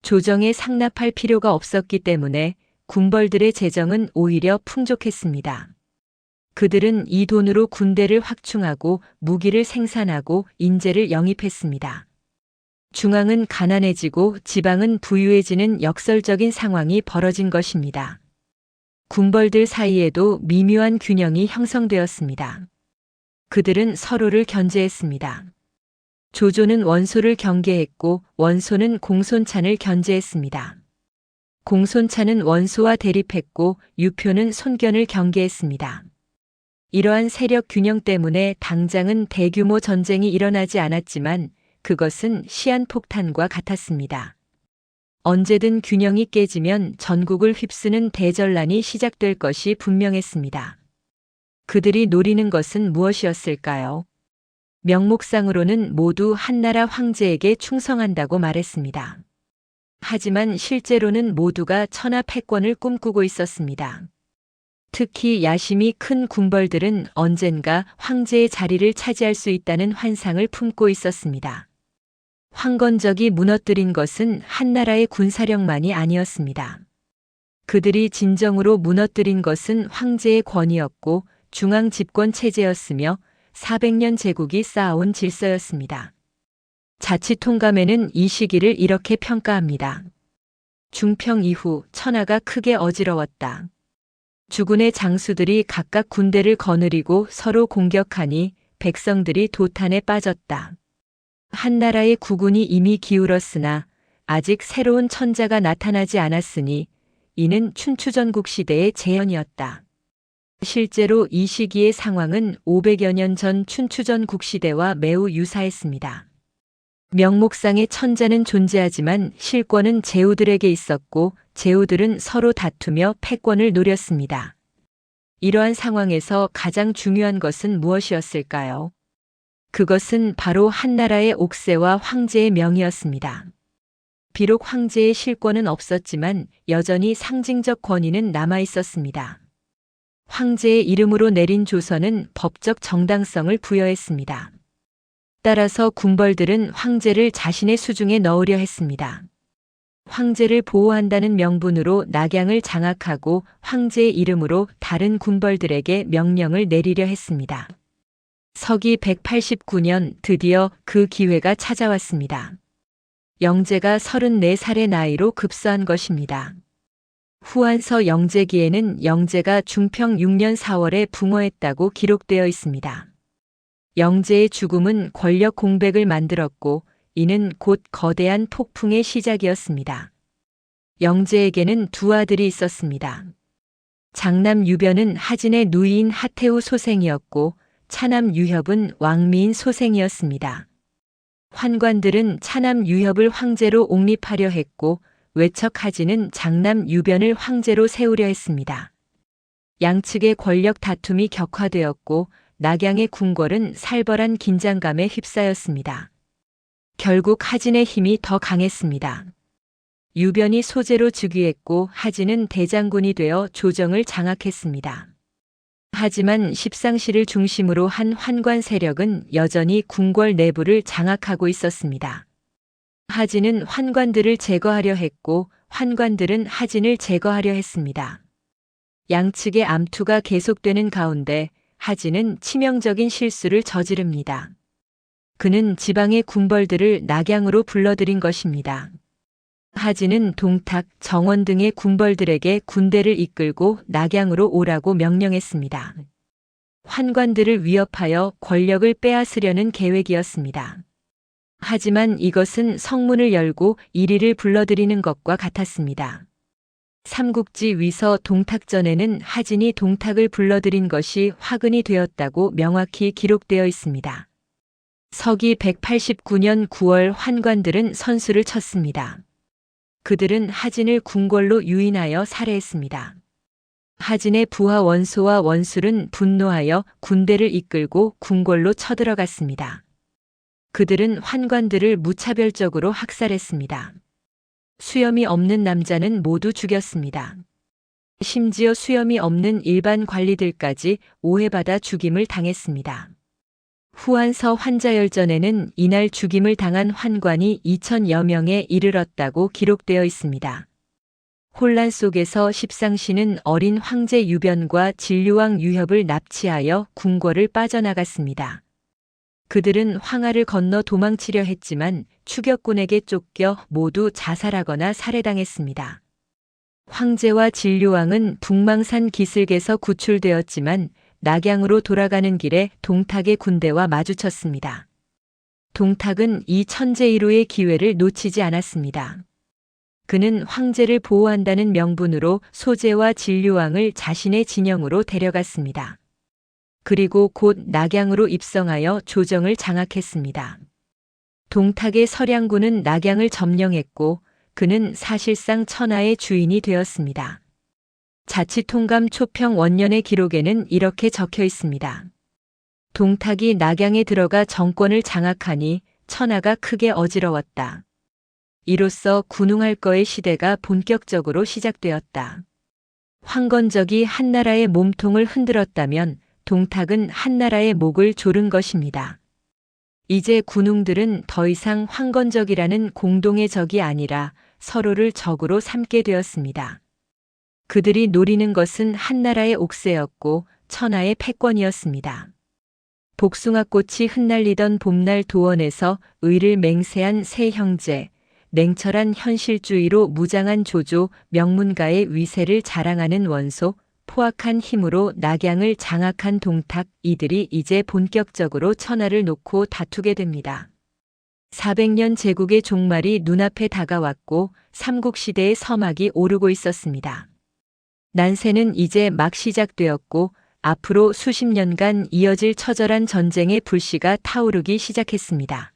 [SPEAKER 1] 조정에 상납할 필요가 없었기 때문에 군벌들의 재정은 오히려 풍족했습니다. 그들은 이 돈으로 군대를 확충하고 무기를 생산하고 인재를 영입했습니다. 중앙은 가난해지고 지방은 부유해지는 역설적인 상황이 벌어진 것입니다. 군벌들 사이에도 미묘한 균형이 형성되었습니다. 그들은 서로를 견제했습니다. 조조는 원소를 경계했고 원소는 공손찬을 견제했습니다. 공손찬은 원소와 대립했고 유표는 손견을 경계했습니다. 이러한 세력 균형 때문에 당장은 대규모 전쟁이 일어나지 않았지만 그것은 시한폭탄과 같았습니다. 언제든 균형이 깨지면 전국을 휩쓰는 대전란이 시작될 것이 분명했습니다. 그들이 노리는 것은 무엇이었을까요? 명목상으로는 모두 한나라 황제에게 충성한다고 말했습니다. 하지만 실제로는 모두가 천하 패권을 꿈꾸고 있었습니다. 특히 야심이 큰 군벌들은 언젠가 황제의 자리를 차지할 수 있다는 환상을 품고 있었습니다. 황건적이 무너뜨린 것은 한나라의 군사력만이 아니었습니다. 그들이 진정으로 무너뜨린 것은 황제의 권위였고 중앙 집권 체제였으며 400년 제국이 쌓아온 질서였습니다. 자치통감에는 이 시기를 이렇게 평가합니다. 중평 이후 천하가 크게 어지러웠다. 주군의 장수들이 각각 군대를 거느리고 서로 공격하니 백성들이 도탄에 빠졌다. 한나라의 국운이 이미 기울었으나 아직 새로운 천자가 나타나지 않았으니 이는 춘추전국 시대의 재현이었다. 실제로 이 시기의 상황은 500여 년 전 춘추전국 시대와 매우 유사했습니다. 명목상의 천자는 존재하지만 실권은 제후들에게 있었고 제후들은 서로 다투며 패권을 노렸습니다. 이러한 상황에서 가장 중요한 것은 무엇이었을까요? 그것은 바로 한나라의 옥세와 황제의 명이었습니다. 비록 황제의 실권은 없었지만 여전히 상징적 권위는 남아 있었습니다. 황제의 이름으로 내린 조서는 법적 정당성을 부여했습니다. 따라서 군벌들은 황제를 자신의 수중에 넣으려 했습니다. 황제를 보호한다는 명분으로 낙양을 장악하고 황제의 이름으로 다른 군벌들에게 명령을 내리려 했습니다. 서기 189년 드디어 그 기회가 찾아왔습니다. 영제가 34살의 나이로 급서한 것입니다. 후한서 영제기에는 영제가 중평 6년 4월에 붕어했다고 기록되어 있습니다. 영제의 죽음은 권력 공백을 만들었고 이는 곧 거대한 폭풍의 시작이었습니다. 영제에게는 두 아들이 있었습니다. 장남 유변은 하진의 누이인 하태우 소생이었고 차남 유협은 왕미인 소생이었습니다. 환관들은 차남 유협을 황제로 옹립하려 했고 외척 하진은 장남 유변을 황제로 세우려 했습니다. 양측의 권력 다툼이 격화되었고 낙양의 궁궐은 살벌한 긴장감에 휩싸였습니다. 결국 하진의 힘이 더 강했습니다. 유변이 소제로 즉위했고 하진은 대장군이 되어 조정을 장악했습니다. 하지만 십상시를 중심으로 한 환관 세력은 여전히 궁궐 내부를 장악하고 있었습니다. 하진은 환관들을 제거하려 했고 환관들은 하진을 제거하려 했습니다. 양측의 암투가 계속되는 가운데 하진은 치명적인 실수를 저지릅니다. 그는 지방의 군벌들을 낙양으로 불러들인 것입니다. 하진은 동탁, 정원 등의 군벌들에게 군대를 이끌고 낙양으로 오라고 명령했습니다. 환관들을 위협하여 권력을 빼앗으려는 계획이었습니다. 하지만 이것은 성문을 열고 이리를 불러들이는 것과 같았습니다. 삼국지 위서 동탁전에는 하진이 동탁을 불러들인 것이 화근이 되었다고 명확히 기록되어 있습니다. 서기 189년 9월 환관들은 선수를 쳤습니다. 그들은 하진을 궁궐로 유인하여 살해했습니다. 하진의 부하 원소와 원술은 분노하여 군대를 이끌고 궁궐로 쳐들어갔습니다. 그들은 환관들을 무차별적으로 학살했습니다. 수염이 없는 남자는 모두 죽였습니다. 심지어 수염이 없는 일반 관리들까지 오해받아 죽임을 당했습니다. 후한서 환자열전에는 이날 죽임을 당한 환관이 2,000여 명에 이르렀다고 기록되어 있습니다. 혼란 속에서 십상시는 어린 황제 유변과 진류왕 유협을 납치하여 궁궐을 빠져나갔습니다. 그들은 황하를 건너 도망치려 했지만 추격군에게 쫓겨 모두 자살하거나 살해당했습니다. 황제와 진류왕은 북망산 기슭에서 구출되었지만 낙양으로 돌아가는 길에 동탁의 군대와 마주쳤습니다. 동탁은 이 천재일우의 기회를 놓치지 않았습니다. 그는 황제를 보호한다는 명분으로 소재와 진류왕을 자신의 진영으로 데려갔습니다. 그리고 곧 낙양으로 입성하여 조정을 장악했습니다. 동탁의 서량군은 낙양을 점령했고 그는 사실상 천하의 주인이 되었습니다. 자치통감 초평 원년의 기록에는 이렇게 적혀 있습니다. 동탁이 낙양에 들어가 정권을 장악하니 천하가 크게 어지러웠다. 이로써 군웅할 거의 시대가 본격적으로 시작되었다. 황건적이 한나라의 몸통을 흔들었다면 동탁은 한나라의 목을 조른 것입니다. 이제 군웅들은 더 이상 황건적이라는 공동의 적이 아니라 서로를 적으로 삼게 되었습니다. 그들이 노리는 것은 한나라의 옥새였고 천하의 패권이었습니다. 복숭아꽃이 흩날리던 봄날 도원에서 의를 맹세한 세 형제, 냉철한 현실주의로 무장한 조조, 명문가의 위세를 자랑하는 원소, 포악한 힘으로 낙양을 장악한 동탁, 이들이 이제 본격적으로 천하를 놓고 다투게 됩니다. 400년 제국의 종말이 눈앞에 다가왔고 삼국시대의 서막이 오르고 있었습니다. 난세는 이제 막 시작되었고 앞으로 수십 년간 이어질 처절한 전쟁의 불씨가 타오르기 시작했습니다.